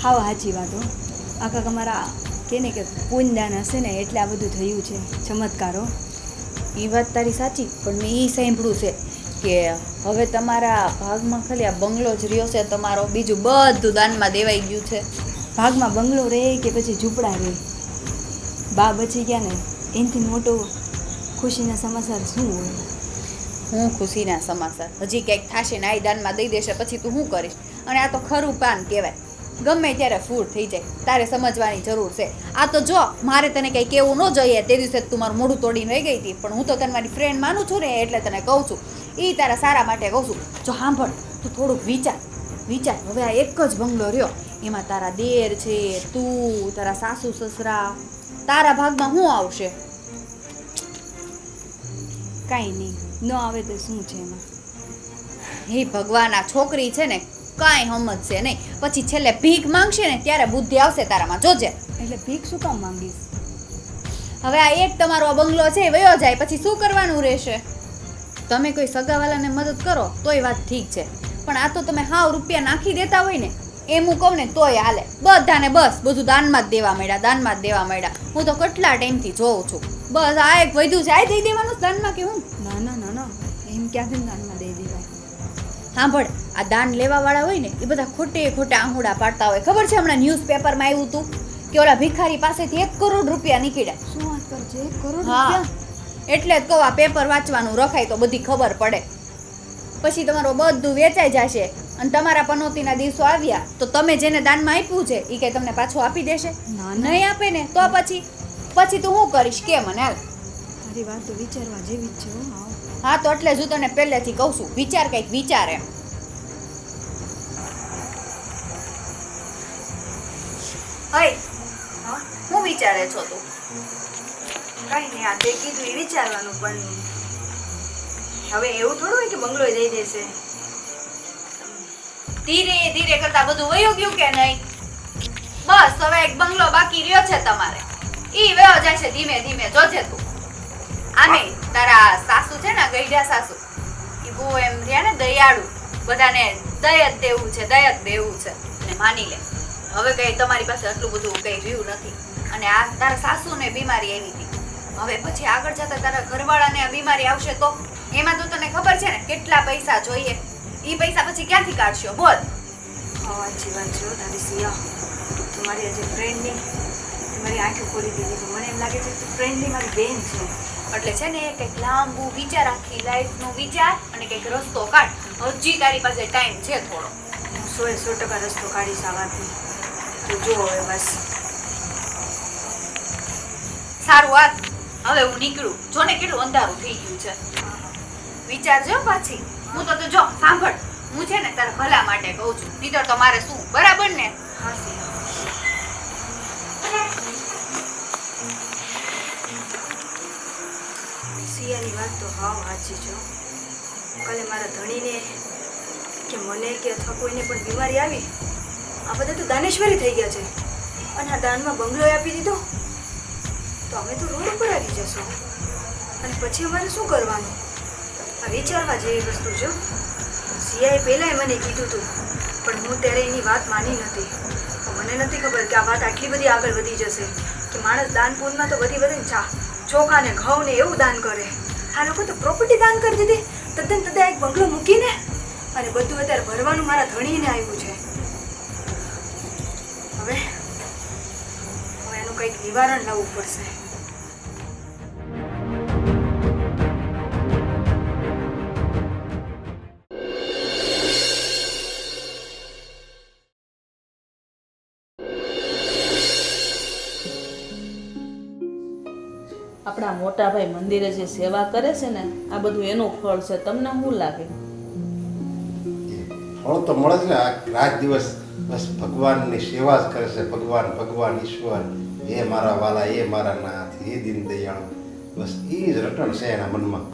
હાવ સાચી વાતો. આખા અમારા કહે ને કે પુણ્યદાન હશે ને એટલે આ બધું થયું છે, ચમત્કારો. એ વાત તારી સાચી, પણ મેં એ સાંભળ્યું છે કે હવે તમારા ભાગમાં ખાલી આ બંગલો જ રહ્યો છે તમારો, બીજું બધું દાનમાં દેવાઈ ગયું છે. ભાગમાં બંગલો રહે કે પછી ઝૂંપડા રહે, બા બચી ગયા ને એનાથી મોટો ખુશીના સમાચાર શું હોય? હું ખુશીના સમાચાર હજી કંઈક થશે ને આ દાનમાં દઈ દેશે પછી તું શું કરીશ? અને આ તો ખરું પાન કહેવાય, ગમે ત્યારે ફૂડ થઈ જાય, તારે સમજવાની જરૂર છે. આ તો જો મારે તને કંઈ કહેવું ન જોઈએ, તે દિવસે તું મારું મોઢું તોડીને રહી ગઈ હતી, પણ હું તો તને મારી ફ્રેન્ડ માનું છું ને એટલે તને કહું છું, એ તારા સારા માટે કહું છું. જો સાંભળ, તું થોડુંક વિચાર. હવે આ એક જ બંગલો રહ્યો, એમાં તારા દેર છે, તું, તારા સાસુ સસરા, તારા ભાગમાં શું આવશે? કાંઈ નહીં, ન આવે તો શું છે એમાં? હે ભગવાન, આ છોકરી છે ને કાંઈ સમજશે નહીં, પછી છેલ્લે ભીખ માંગશે ને ત્યારે બુદ્ધિ આવશે તારામાં, જોજે. એટલે ભીખ શું કામ માંગીશ? હવે આ એક તમારો આ બંગલો છે એ વયો જાય પછી શું કરવાનું રહેશે? તમે કોઈ સગાવાલાને મદદ કરો તોય વાત ઠીક છે, પણ આ તો તમે હાવ રૂપિયા નાખી દેતા હોય ને એમ હું કહું ને તોય હાલે. બધાને બસ બધું દાનમાં જ દેવા માંડ્યા. હું તો કેટલા ટાઈમથી જોઉં છું, બસ આ એક વધ્યું છે, આ દઈ દેવાનું દાનમાં કે હું? ના, એમ ક્યાંથી દાનમાં દઈ દેવાય? સાંભળ, આ દાન લેવાવાળા હોય ને એ બધા ખોટે આંગુડા પાડતા હોય. ખબર છે હમણાં ન્યૂઝપેપરમાં આવ્યું હતું કે ઓલા ભિખારી પાસેથી 1 કરોડ રૂપિયા નીકળ્યા. શું વાત કર છે? 1 કરોડ હા, રૂપિયા? એટલે જ કહું આ પેપર વાંચવાનું રખાય તો બધી ખબર પડે. પછી તમારું બધું વેચાઈ જશે અને તમારા પનોતીના દિવસો આવ્યા તો તમે જેને દાનમાં આપ્યું છે એ કઈ તમને પાછું આપી દેશે? નહીં આપે ને તો પછી તું શું કરીશ કે મને? હાલ, તારી વાત તો વિચારવા જેવી જ છે. હા તો એટલે જ હું તને પહેલેથી કહું છું, કંઈક વિચાર એમ. હઈ, શું વિચારે છો તું? કાંઈ નહીં, આ તે કીધું એ વિચારવાનું, પણ હવે એવું થોડું હોય કે બંગલો દઈ દેશે. ધીરે કરતા બધું વયું ગયું કે નહીં? બસ હવે એક બંગલો બાકી રહ્યો છે તમારે, ઈ વયો જશે ધીમે, જોજે તું. આમે તારા સાસુ છે ને, ગઈઢા સાસુ, ઈ બહુ એમ રહ્યા ને દયાળુ, બધાને દયા જ દેવું છે ને માની લે. હવે કઈ તમારી પાસે આટલું બધું કઈ રહ્યું નથી, અને આ તારા સાસુને બીમારી આવી હતી, હવે પછી આગળ જતા તારા ઘરવાળાને આ બીમારી આવશે તો એમાં તો તને ખબર છે ને કેટલા પૈસા જોઈએ, ઈ પૈસા પછી ક્યાંથી કાઢશો બોલ? સાચી વાત છે તારી સિયા, તમારી આજે ફ્રેન્ડની મારી આંખો ખોલી દીધી છે. મને એમ લાગે છે કે ફ્રેન્ડની મારી બેન છે. એટલે છે ને કંઈક લાંબુ વિચાર, આખી લાઈફનો વિચાર અને કંઈક રસ્તો કાઢ. હજી તારી પાસે ટાઈમ છે થોડો. હું 100% રસ્તો કાઢીશ આ વાતની, તું જો હવે બસ. સારું વાત, હવે હું નીકળું, જો ને કેટલું અંધારું થઈ ગયું છે. વિચારજો પાછી. હું તો જો સાંભળ, હું છે ને તારા ભલા માટે કહું છું, નીતર તો મારે શું, બરાબર ને? હા સિયા. સિયાની વાત તો હાવ સાચી છે. કાલે મારા ધણીને કે મને કે અથવા કોઈને પણ બીમારી આવી, આ બધા તો દાનેશ્વરી થઈ ગયા છે, અને આ દાનમાં બંગલો આપી દીધો તો અમે તો રોડ ઉપર આવી જશું, અને પછી અમારે શું કરવાનું? આ વિચારવા જેવી વસ્તુ છે. સિયાએ પહેલાંય મને કીધું હતું, પણ હું ત્યારે એની વાત માની નથી. મને નથી ખબર કે આ વાત આટલી બધી આગળ વધી જશે, કે માણસ દાન પુણ્યમાં તો બધી ચોખા ને ઘઉં ને એવું દાન કરે. આ લોકો તો પ્રોપર્ટી દાન કરી દીધી, તદ્દન એક બંગલો મૂકીને, અને બધું અત્યારે ભરવાનું મારા ધણીને આવ્યું છે. હવે એનું કંઈક નિવારણ લાવવું પડશે. આપણા મોટા ભાઈ મંદિરે જે સેવા કરે છે ને, આ બધું એનું ફળ છે. તમને શું લાગે? ફળ તો મળે જ ને. આ રાત દિવસ બસ ભગવાનની સેવા જ કરે છે. ભગવાન ઈશ્વર, એ મારા વાલા, એ મારા નાથ, એ દીન દયાળુ, બસ એ જ રટણ છે એના મનમાં.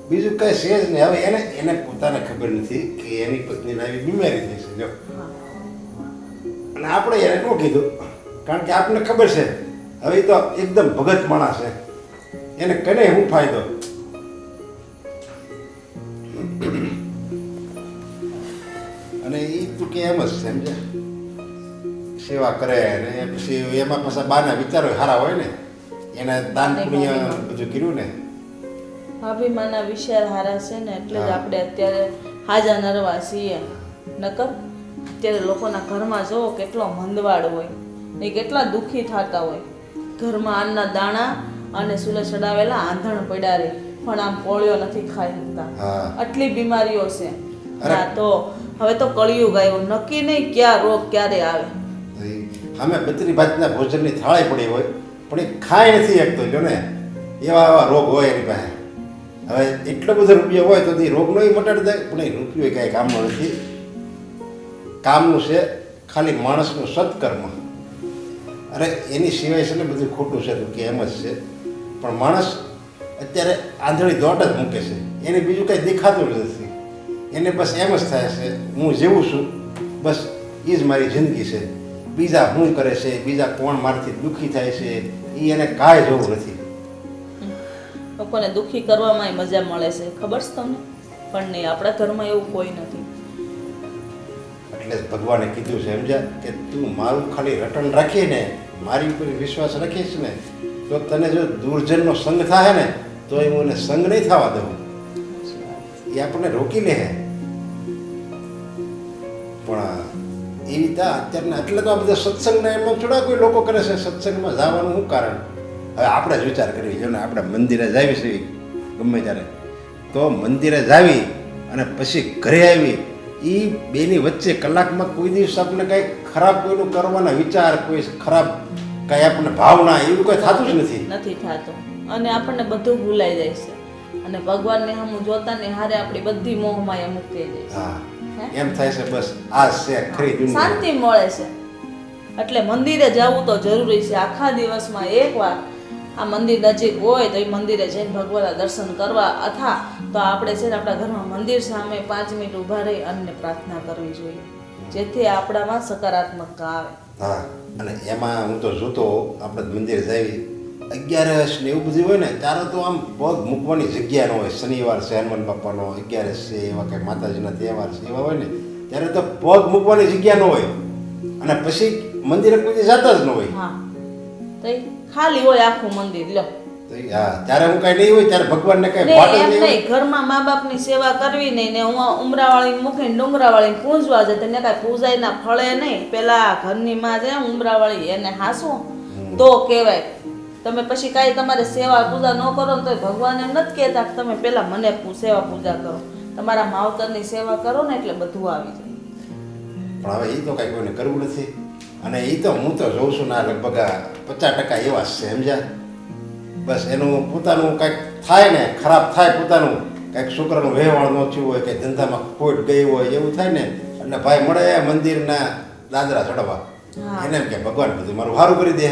બીજું કઈ છે જ નહીં. હવે એને પોતાને ખબર નથી કે એની પત્નીને આવી બીમારી થઈ છે. જો, અને આપણે એને ન કીધું, કારણ કે આપણને ખબર છે હવે એ તો એકદમ ભગત માણસ છે, એને કને શું ફાયદો. અને એ તું કે એમ જ સમજે સેવા કરે ને પછી એમાં પાછા બાના વિચારો સારા હોય ને એને દાન પુણ્ય બધું કર્યું ને ભાભીમાના વિચાર હારા છે ને એટલે જ આપણે અત્યારે હાજા નરવા છીએ. નકર અત્યારે લોકોના ઘરમાં જો કેટલો મંદવાડ હોય ને કેટલા દુઃખી થતા હોય. ઘરમાં અન્નના દાણા અને સુલે ચડાવેલા આંધણ પડ્યા રહે પણ આમ પોળિયો નથી ખાઈ શકતા. આટલી બીમારીઓ છે. હા તો હવે તો કળિયુગ આવ્યો, નક્કી નહીં ક્યાં રોગ ક્યારે આવે. અમે બત્રી ભાતના ભોજનની થાળી પડી હોય પણ એ ખાઈ નથી શકતો જો ને એવા એવા રોગ હોય એની પાસે. હવે એટલો બધો રૂપિયો હોય તો એ રોગ નહીં મટાડી દે પણ એ રૂપિયો કાંઈ કામનો નથી. કામનું છે ખાલી માણસનું સત્કર્મ. અરે એની સિવાય છે ને બધું ખોટું છે તું કે એમ જ છે. પણ માણસ અત્યારે આંધળી દોટ જ મૂકે છે, એને બીજું કંઈ દેખાતું જ નથી. એને બસ એમ જ થાય છે હું જેવું છું બસ એ જ મારી જિંદગી છે. બીજા શું કરે છે, બીજા કોણ મારથી દુઃખી થાય છે એ એને કાંઈ જોવું નથી. લોકોને દુઃખી કરવામાં મજા મળે છે, ખબર છે તમને? પણ નહીં, આપણા ઘરમાં એવું કોઈ નથી. એટલે જ ભગવાને કીધું છે સમજ્યા કે તું મારું ખાલી રટણ રાખીને મારી ઉપર વિશ્વાસ રાખીશ ને તો તને જો દુર્જનનો સંગ થાય ને તો એ હું એને સંગ નહીં થવા દઉં. એ આપણને રોકી લે. પણ એ રીતે અત્યારના એટલે તો આ બધા સત્સંગના એમાં થોડા કોઈ લોકો કરે છે. સત્સંગમાં જવાનું શું કારણ? હવે આપણે જ વિચાર કરવી જો ને આપણે મંદિરે જાવી છે ગમે ત્યારે તો મંદિરે જાવી અને પછી ઘરે આવી એ બેની વચ્ચે કલાકમાં કોઈ દિવસ આપણે કંઈ ખરાબ કોઈનું કરવાના વિચાર, કોઈ ખરાબ કંઈ આપણને ભાવના એવું કંઈ થતું જ નથી થતું. અને આપણને બધું ભૂલાઈ જાય છે અને ભગવાનને હમ જોતાને હારે આપણી બધી મોહમાયા મુક્ત થઈ જાય છે. હા એમ થાય છે બસ આ છે ખરી દુનિયા. શાંતિ મળે છે. એટલે મંદિરે જવું તો જરૂરી છે. આખા દિવસમાં એકવાર આ મંદિર નજીક હોય તો એ મંદિરે જઈને ભગવાનના દર્શન કરવા અથવા તો આપણે છે ને આપણા ઘરમાં મંદિર સામે 5 મિનિટ ઊભા રહી અને પ્રાર્થના કરવી જોઈએ જેથી આપણામાં સકારાત્મકતા આવે. હા અને એમાં હું તો જોતો આપણે મંદિર જાવી 11 ને એવું બધું હોય ને ત્યારે તો આમ પગ મૂકવાની જગ્યા ન હોય. શનિવાર છે, હનુમાન બાપાનો 11 છે, એવા કંઈ માતાજીના તહેવાર છે એવા હોય ને ત્યારે તો પગ મૂકવાની જગ્યા ન હોય અને પછી મંદિરે કોઈ જતા જ ન હોય. હા તો ખાલી હોય આખું મંદિર. લો હા ત્યારે હું કઈ નહીં હોય ત્યારે ભગવાનને કઈ એમ નહીં, ઘરમાં મા બાપની સેવા કરવી નહીં ને હું ઉમરાવાળી મૂકીને ડુંગરાવાળી પૂજવા જતે ને કાંઈ પૂજાયના ફળે નહીં. પેલા ઘરની માં છે ઉમરાવાળી એને હાસું તો કહેવાય. તમે પછી કાંઈ તમારે સેવા પૂજા ન કરો ને તો ભગવાન એમ નથી કહેતા કે તમે પેલા મને સેવા પૂજા કરો. તમારા માવતરની સેવા કરો ને એટલે બધું આવી જાય. પણ હવે એ તો કાંઈ કોઈને કરવું નથી. અને એ તો હું તો જોઉં છું ને લગભગ 50% એવા જ છે સમજ્યા. બસ એનું પોતાનું કંઈક થાય ને ખરાબ થાય, પોતાનું કંઈક છોકરાનું વહેવાણ ન થયું હોય, કંઈક ધંધામાં ખોટ ગઈ હોય એવું થાય ને એટલે ભાઈ મળે મંદિરના દાદરા ચડવા. એને એમ કે ભગવાન બધું મારું સારું કરી દે.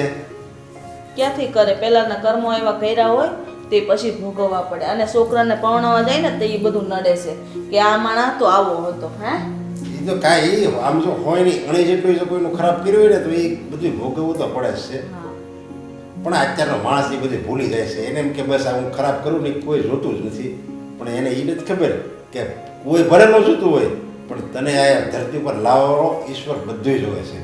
ક્યાંથી કરે? પહેલાના કર્મો એવા કર્યા હોય તે પછી ભોગવવા પડે. અને છોકરાને પરણાવવા જાય ને તો એ બધું નડે છે કે આ માણસ તો આવો હતો. હે એ તો કાંઈ આમ જો હોય નહીં અણી જેટલું જો કોઈનું ખરાબ કર્યું હોય ને તો એ બધું ભોગવવું તો પડે જ છે. પણ અત્યારનો માણસ એ બધું ભૂલી જાય છે. એને એમ કે બસ આ હું ખરાબ કરું ને કોઈ જોતું જ નથી. પણ એને એ નથી ખબર કે કોઈ ભલે ન જોતું હોય પણ તને આ ધરતી પર લાવવાનો ઈશ્વર બધું જોવે છે.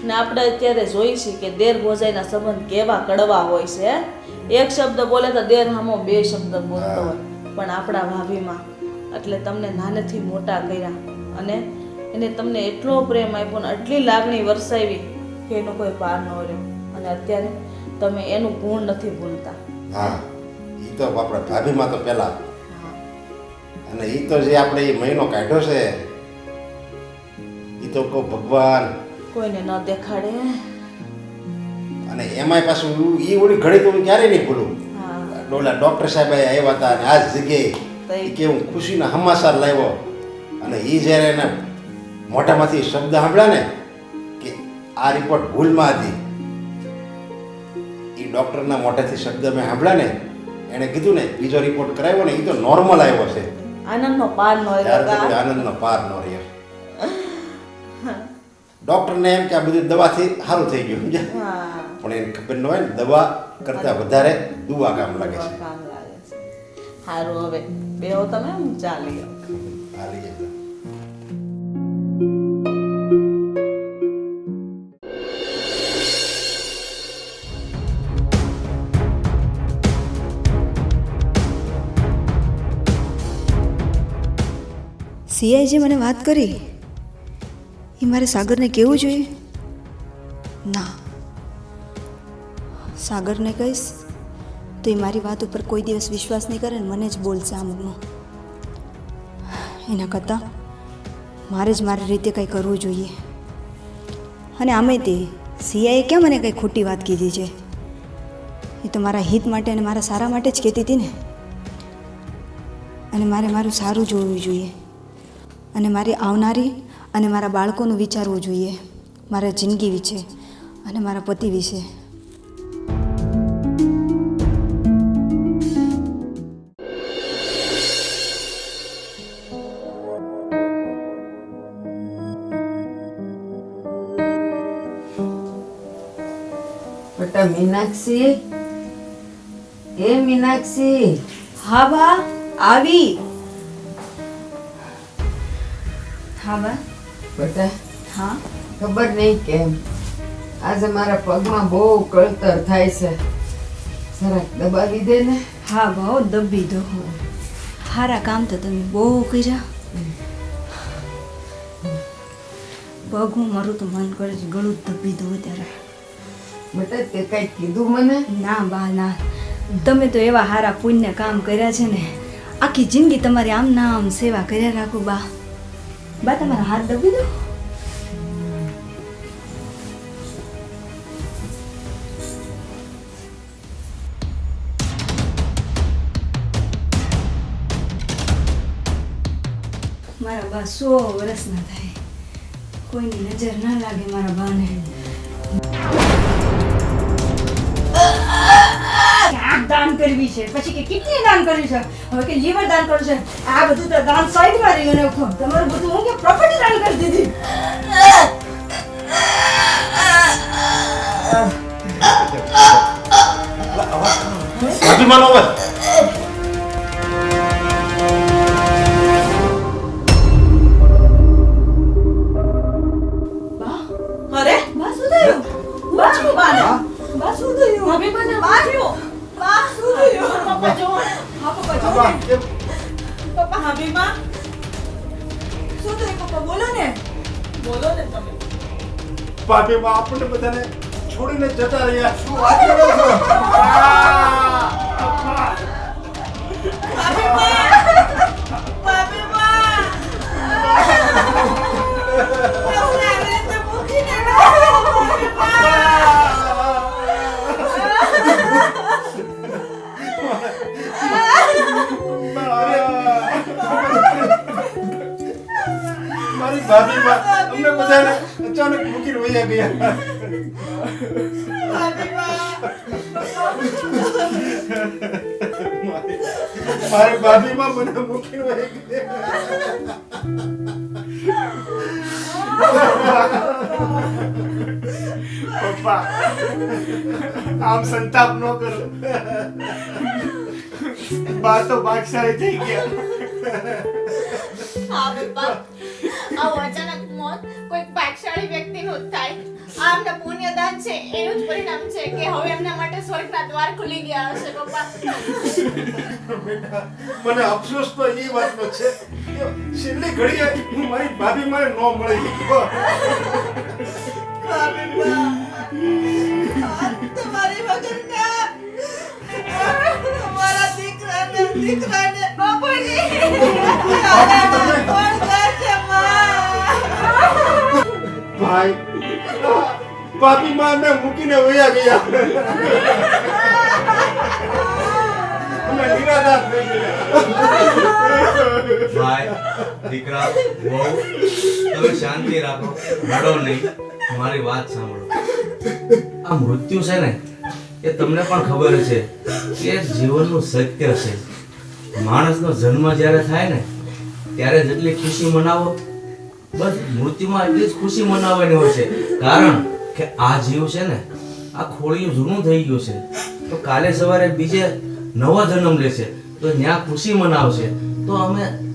ને આપણે અત્યારે જોઈ છીએ કે દેર ભોજાઈના સંબંધ કેવા કડવા હોય છે. એક શબ્દ બોલે તો દેર સામો 2 શબ્દ બોલતો હોય. પણ આપણા ભાભીમાં એટલે તમને નાનેથી મોટા કર્યા અને એને તમને એટલો પ્રેમ આપ્યો ને આટલી લાગણી વરસાવી કે એનો કોઈ પાર ન રહ્યો. અને અત્યારે તમે એનું ગુણ નથી ભૂલતા. હા એ તો આપણે ભાભીમાં તો પહેલા અને એ તો જે આપણે એ મહિનો કાઢ્યો છે એ તો કહું ભગવાન કોઈને ન દેખાડે. અને એમાંય પાછું એ ઓલી ઘડી તો હું ક્યારેય નહીં ભૂલું. ડોલા ડૉક્ટર સાહેબ આવ્યા હતા અને આ જ જગ્યાએ કે હું ખુશીના સમાચાર લાવ્યો અને એ જ્યારે એના મોઢામાંથી શબ્દ સાંભળ્યા ને કે આ રિપોર્ટ ભૂલમાં હતી, એ ડૉક્ટરના મોઢાથી શબ્દ મેં સાંભળ્યા ને એણે કીધું ને બીજો રિપોર્ટ કરાવ્યો ને એ તો નોર્મલ આવ્યો છે. આનંદનો પાર ન રહ્યો. આનંદનો પાર ન રહ્યો. ડૉક્ટરને એમ કે આ બધી દવાથી સારું થઈ ગયું પણ એને ખબર ન હોય ને દવા કરતાં વધારે દુઆ કામ લાગે છે. સારું હવે બેહો તમે ચાલી હાલી જાય. સીઆઈ જે મને વાત કરી એ મારે સાગરને કહેવું જોઈએ? ના, સાગરને કહીશ તો એ મારી વાત ઉપર કોઈ દિવસ વિશ્વાસ નહીં કરે ને મને જ બોલશે આમનું. એના કરતાં મારે જ મારી રીતે કંઈ કરવું જોઈએ. અને આમે તે સીઆઈએ કેમ મને કંઈ ખોટી વાત કીધી છે? એ તો મારા હિત માટે અને મારા સારા માટે જ કહેતી હતી ને. અને મારે મારું સારું જોવું જોઈએ અને મારી આવનારી અને મારા બાળકોનું વિચારવું જોઈએ, મારા જિંદગી વિશે અને મારા પતિ વિશે. બેટા મીનાક્ષી, એ મીનાક્ષી. હા બા, આવી. હા બા. બેટા હા. ખબર નહીં કેમ આજે મારા પગમાં બહુ કળતર થાય છે, જરાક દબાવી દે ને. હા બહુ દબી દો. સારા કામ તો તમે બહુ કર્યા. પગ હું મારું તો મન કરે છે ગળું દબી દઉં ત્યારે. બેટા તે કઈ કીધું મને? ના બા ના, તમે તો એવા સારા પુણ્ય કામ કર્યા છે ને, આખી જિંદગી તમારી આમ ના આમ સેવા કર્યા રાખું બા. બા તમારા હાથ દબી દો. મારા બા 100 વર્ષના થાય, કોઈની નજર ના લાગે મારા બાને. દાન કરવી છે પછી કે કિડની દાન કરવી છે, હવે કે લીવર દાન કરવું છે, આ બધું તો દાન સાઈડમાં રહ્યું ને તમારું બધું હું કે પ્રોપર્ટી દાન કરી દીધી. ભાભીમાનો અવાજ. અરે બા શું થયું? બા શું બાને? બા શું થયું? ભાભી મને માર્યો. બા શું થયું? પપ્પા જો. હા પપ્પા જો. પપ્પા ભાભીમાં શું થયું પપ્પા? બોલો ને. બોલો ને તમે. ભાભીમાં આપણને બધાને છોડીને જતા રહ્યા. શું વાત કરો છો? મારી ભાભીમાં અમને બધાને અચાનક મૂકીને વયા ગયા. મારી ભાભીમાં મને મૂકીને વહી ગયા. પપ્પા આમ સંતાપ ન કરો. બા તો ભાગશાળી થઈ ગયા. હા પપ્પા, આવું અચાનક મોત કોઈ ભાગશાળી વ્યક્તિનું જ થાય. આ એમના પુણ્યદાન છે, એનું જ પરિણામ છે કે હવે એમના માટે સ્વર્ગના દ્વાર ખુલી ગયા હશે પપ્પા. બેટા મને અફસોસ તો એ વાતનો છે કે છેલ્લી ઘડીએ મારી ભાભી મને ન મળી. તમારી વગરના તમારા દીકરાને ન પડી. કોણ કરશે માં? ભાઈ ભાભી માને મૂકીને વયા ગયા. અમે નિરાધાર થઈ ગયા. ભાઈ દીકરા વહુ તમે શાંતિ રાખો, રડો નહીં, મારી વાત સાંભળો. આ મૃત્યુ છે ને એ તમને પણ ખબર છે કે જીવનનું સત્ય છે. માણસનો જન્મ જ્યારે થાય ને ત્યારે જેટલી ખુશી મનાવો બસ મૃત્યુમાં એટલી જ ખુશી મનાવવાની હોય છે. કારણ કે આ જીવ છે ને આ ખોળિયું જૂનું થઈ ગયું છે, તો કાલે સવારે બીજે નવો જન્મ લેશે તો ત્યાં ખુશી મનાવશે.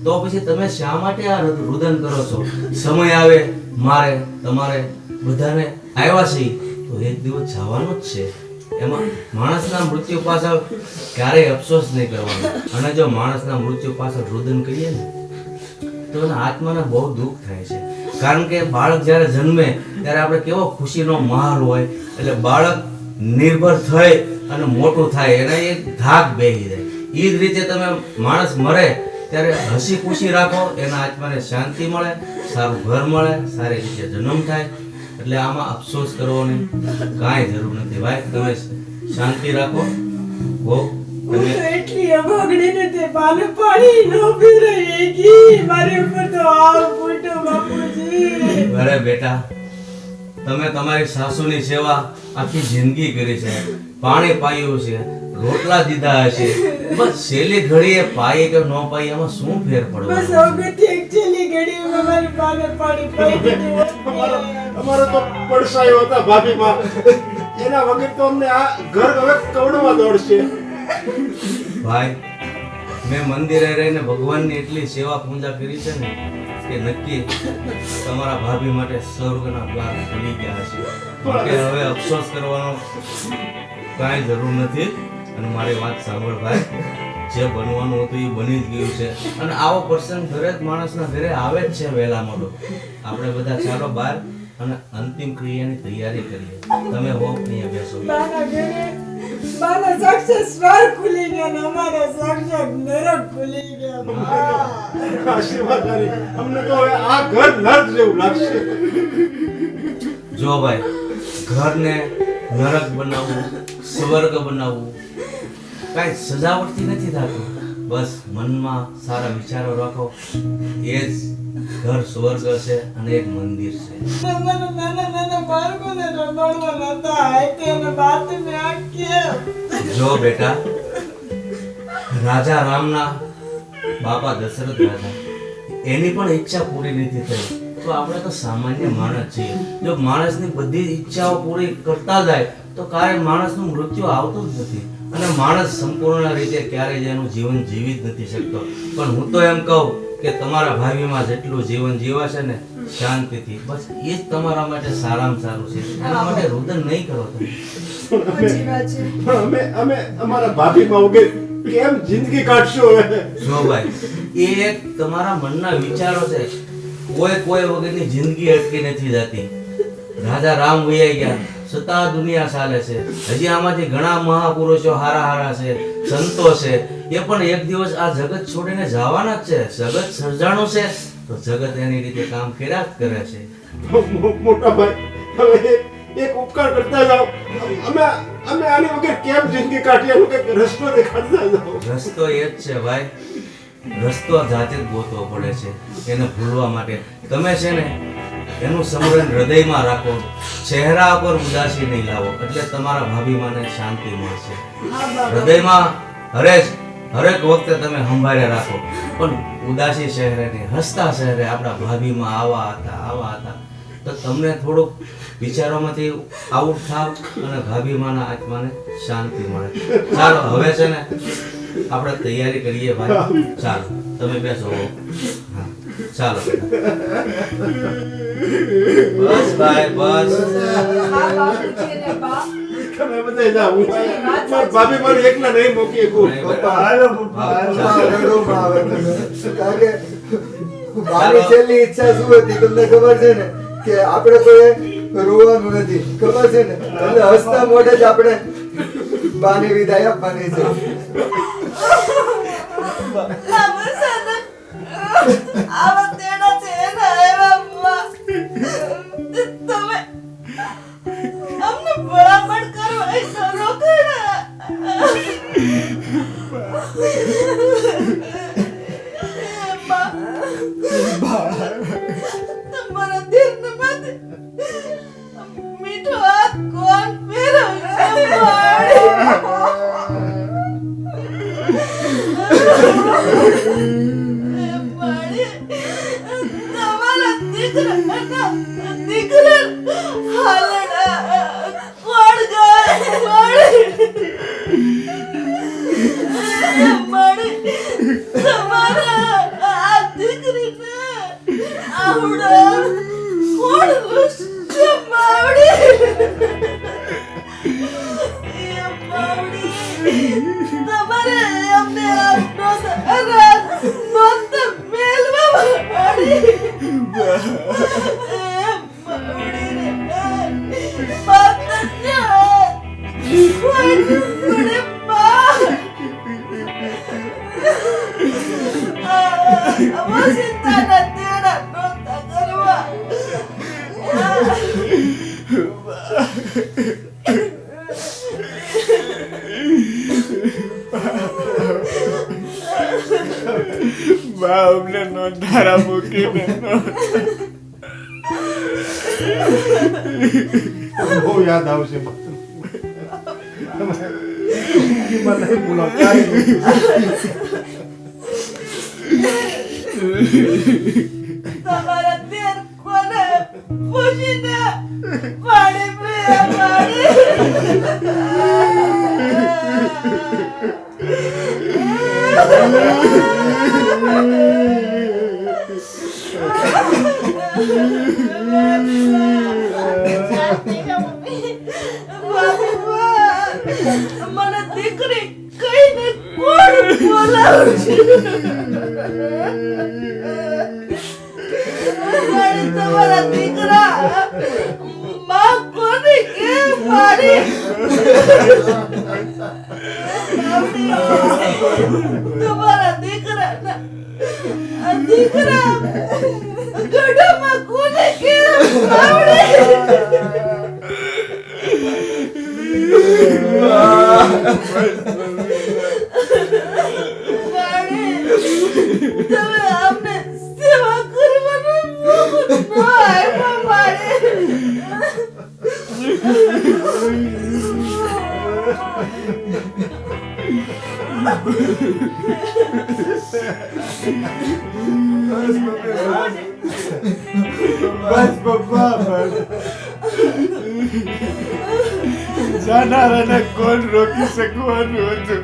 તો પછી તમે શા માટે આ રુદન કરો છો? સમય આવે મારે તમારે બધાને આવ્યા છે તો એક દિવસ જવાનું જ છે. એમાં માણસના મૃત્યુ પાછળ ક્યારેય અફસોસ નહીં કરવાનો. અને જો માણસના મૃત્યુ પાછળ રુદન કરીએ ને તો એના આત્માને બહુ દુઃખ થાય છે. કારણ કે બાળક જ્યારે જન્મે ત્યારે આપણે કેવો ખુશીનો માહોલ હોય, એટલે બાળક નિર્ભર થઈ અને મોટું થાય એને એક ધાક બેસી જાય. એ જ રીતે તમે માણસ મરે ત્યારે હસી ખુશી રાખો, એના આત્માને શાંતિ મળે, સારું ઘર મળે, સારી રીતે જન્મ થાય. એટલે આમાં અફસોસ કરવાની કાંઈ જરૂર નથી ભાઈ. તમે શાંતિ રાખો. બહુ તમે એટલી અભાગણી ને તે પાને પાણી ન પીરેગી મારી ઉપર તો આવ ફૂટો બાપુજી. અરે બેટા, તમે તમારી સાસુની સેવા આખી જિંદગી કરી છે, પાણી પાયું છે, રોટલા દીધા હશે, બસ છેલ્લી ઘડીએ પાઈ કે ન પાઈ એમાં શું ફેર બસ પડવાનો? ઓગતી એક છેલ્લી ઘડીમાં મારી પાને પાણી પાઈ દીધું. અમારો તો પડસાયો હતા ભાભીમાં, એના વગર તો અમને આ ઘર હવે કવડમાં દોડશે. ભાઈ, મેં મંદિરે રહીને ભગવાનની એટલી સેવા પૂજા કરી છે ને કે નક્કી તમારા ભાભી માટે સ્વર્ગના દ્વાર ખુલી ગયા હશે. માટે હવે અફસોસ કરવાનો કાંઈ જરૂર નથી. અને મારી વાત સાંભળ ભાઈ, જે બનવાનું હતું એ બની જ ગયું છે. અને આવો પ્રસંગ દરેક માણસના ઘરે આવે જ છે વહેલા મોડો. આપણે બધા ચાલો બહાર અને અંતિમ ક્રિયાની તૈયારી કરીએ. તમે હો અહીંયા બેસો. બાના ઘરે બાના સાક્ષાત સ્વર્ગ ખુલી ગયા ને અમારા સાક્ષાત નરક ખુલી ગયા. આશીર્વાદ કરી. અમને તો હવે આ ઘર નર્ક જેવું લાગશે. જો ભાઈ, ઘરને નરક બનાવવું, સ્વર્ગ બનાવવું કાંઈ સજાવટથી નથી થતું. બસ મનમાં સારા વિચારો રાખો, એ જ ઘર સ્વર્ગ છે અને એક મંદિર છે. અમારા નાના નાના બાળકોને રમાડવા નતા આયતે અને બાત મેં આ કેમ? જો બેટા, રાજા રામના બાપા દશરથ રાજા, એની પણ ઈચ્છા પૂરી નથી થઈ. તો આપણે તો સામાન્ય માણસ છીએ. જો માણસની બધી ઈચ્છાઓ પૂરી કરતા જાય તો ક્યારેય માણસનું મૃત્યુ આવતું જ નથી. અને માણસ સંપૂર્ણ રીતે ક્યારેય એનું જીવન જીવી જ નથી શકતો. પણ હું તો એમ કહું કે તમારા ભાવિમાં જેટલું જીવન જીવાશે ને શાંતિથી, બસ એ જ તમારા માટે સારામાં સારું છે. એના માટે રુદન નહીં કરો તમે. પણ અમે અમારા ભાભીમાં વગર કેમ જિંદગી કાઢશો હવે? જો ભાઈ, એ એક તમારા મનના વિચારો છે. કોઈ વગરની જિંદગી અટકી નથી જતી. રાજા રામ વૈયા ગયા છતાં દુનિયા ચાલે છે. હજી આમાંથી ઘણા મહાપુરુષો હારા છે, સંતો છે, એ પણ એક દિવસ આ જગત છોડીને જવાના જ છે. જગત સર્જાણું છે તો જગત એની રીતે કામ કર્યા જ કરે છે. મોટા ભાઈ, હવે એક ઉપકાર કરતા જાઓ. અમે આની વગર કેમ જિંદગી કાઢીએ એનો કંઈક રસ્તો દેખાડતા જાઓ. રસ્તો એ જ છે ભાઈ, રસ્તો જાતે જ ગોતવો પડે છે એને ભૂલવા માટે. તમે છે ને એનું સ્મરણ હૃદયમાં રાખો, ચહેરા પર ઉદાસી નહીં લાવો, એટલે તમારા ભાભીમાને શાંતિ મળશે. હૃદયમાં હરેક વખતે તમે સંભાળે રાખો, પણ ઉદાસી ચહેરે નહીં, હસતા ચહેરે આપણા ભાભીમાં આવા હતા તો તમને થોડુંક વિચારોમાંથી આઉટ થાવ અને ભાભીમાના આત્માને શાંતિ મળે. ચાલો હવે છે ને આપણે તૈયારી કરીએ ભાઈ. ચાલો તમે બેસો. હા ચાલો બસ ભાઈ બસ. તમે બધા જાઓ. મારા ભાભી મને એકલા નહીં મૂકી શકું. નહીં બેટા. હાલો પપ્પા, હાલો રડોમાં આવે તમે. કારણ કે મારી છેલ્લી ઈચ્છા શું હતી તમને ખબર છે ને, કે આપણે કોઈ રોવાનું નથી, ખબર છે ને, એટલે હસતા મોઢે જ આપણે બાની વિદાય આપવાની છે. મીઠો હાથ કોણ ફેરવશે? તમારા દીકરા હાલડા કોણ ગાય તમારા આ દીકરીને આવડા કોણ રૂસશે? માવડી તમારે અમને આપનો મેલવા બા અમને નોંધારા મૂકીને બહુ યાદ આવશે મને બોલાવ તમારા દેર કોને પૂછીને પાણી પીયા મને દીકરી કઈને કોણ બોલાવશે તમારા દીકરા માં કોને કેમ મારી તમારા દીકરા ગઢામાં કોને કેમ આવડે તમે અમને સેવા કરવાનું મોકો ન આપ્યો મારે બસ પપ્પા બસ જાનારાને કોણ રોકી શકવાનું હતું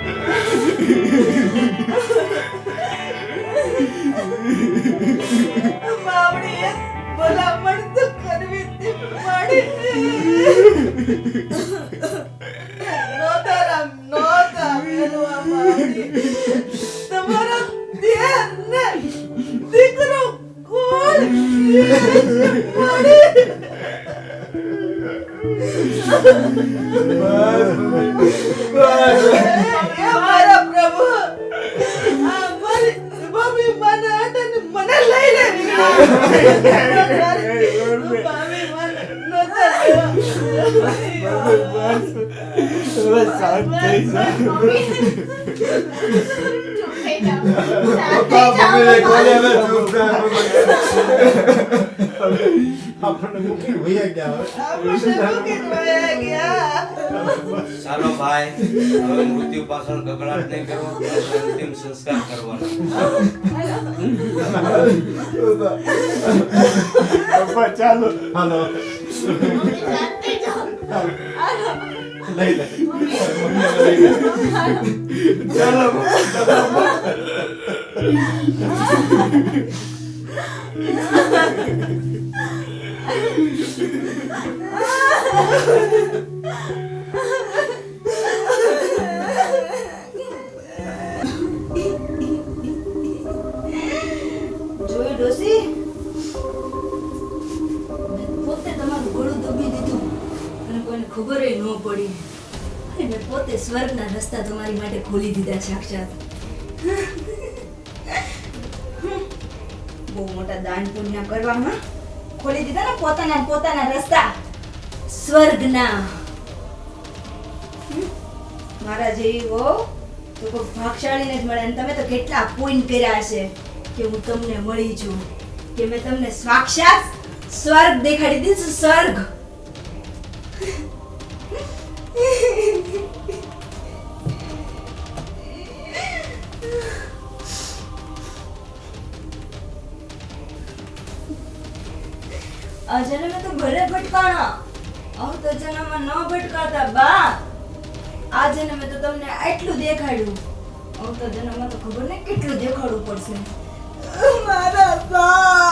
માવડીએ ભલામણ તો કરવી હતી માડી નોતા મેલવા માવડી તમારા દેરને દીકરો કોણ માડી મારા પ્રભુ આ મારી મમ્મી મને આટને મને લઈ લેવી મમ્મી મને નતા હવે શાંત થઈ જા આપણને મૂકીને વહી ગયા ચાલો ભાઈ હવે મૃત્યુ પાછળ ગગડાટ નહીં કરવો અંતિમ સંસ્કાર કરવાનો પપ્પા ચાલો હાલો લઈ લે ચાલો જોયું ડોસી મેં પોતે તમારું ગળું દબી દીધું અને કોઈને ખબર ન પડી અને મેં પોતે સ્વર્ગના રસ્તા તમારી માટે ખોલી દીધા સાક્ષાત બહુ મોટા દાન પુણ્ય કરવામાં ખોલી દીધા ને પોતાના રસ્તા સ્વર્ગના મારા જેવી વહુ તો કોઈ ભાગશાળીને જ મળે અને તમે તો કેટલા પુણ્ય કર્યા છે કે હું તમને મળી છું કે મેં તમને સાક્ષાત સ્વર્ગ દેખાડી દીધું સ્વર્ગ આ જન્મે તો ભલે ભટકાણા આવતો જન્મમાં ન ભટકાતા બા આ જન્મે તો તમને આટલું દેખાડ્યું આવતો જન્મમાં તો ખબર નહીં કેટલું દેખાડવું પડશે મારા બા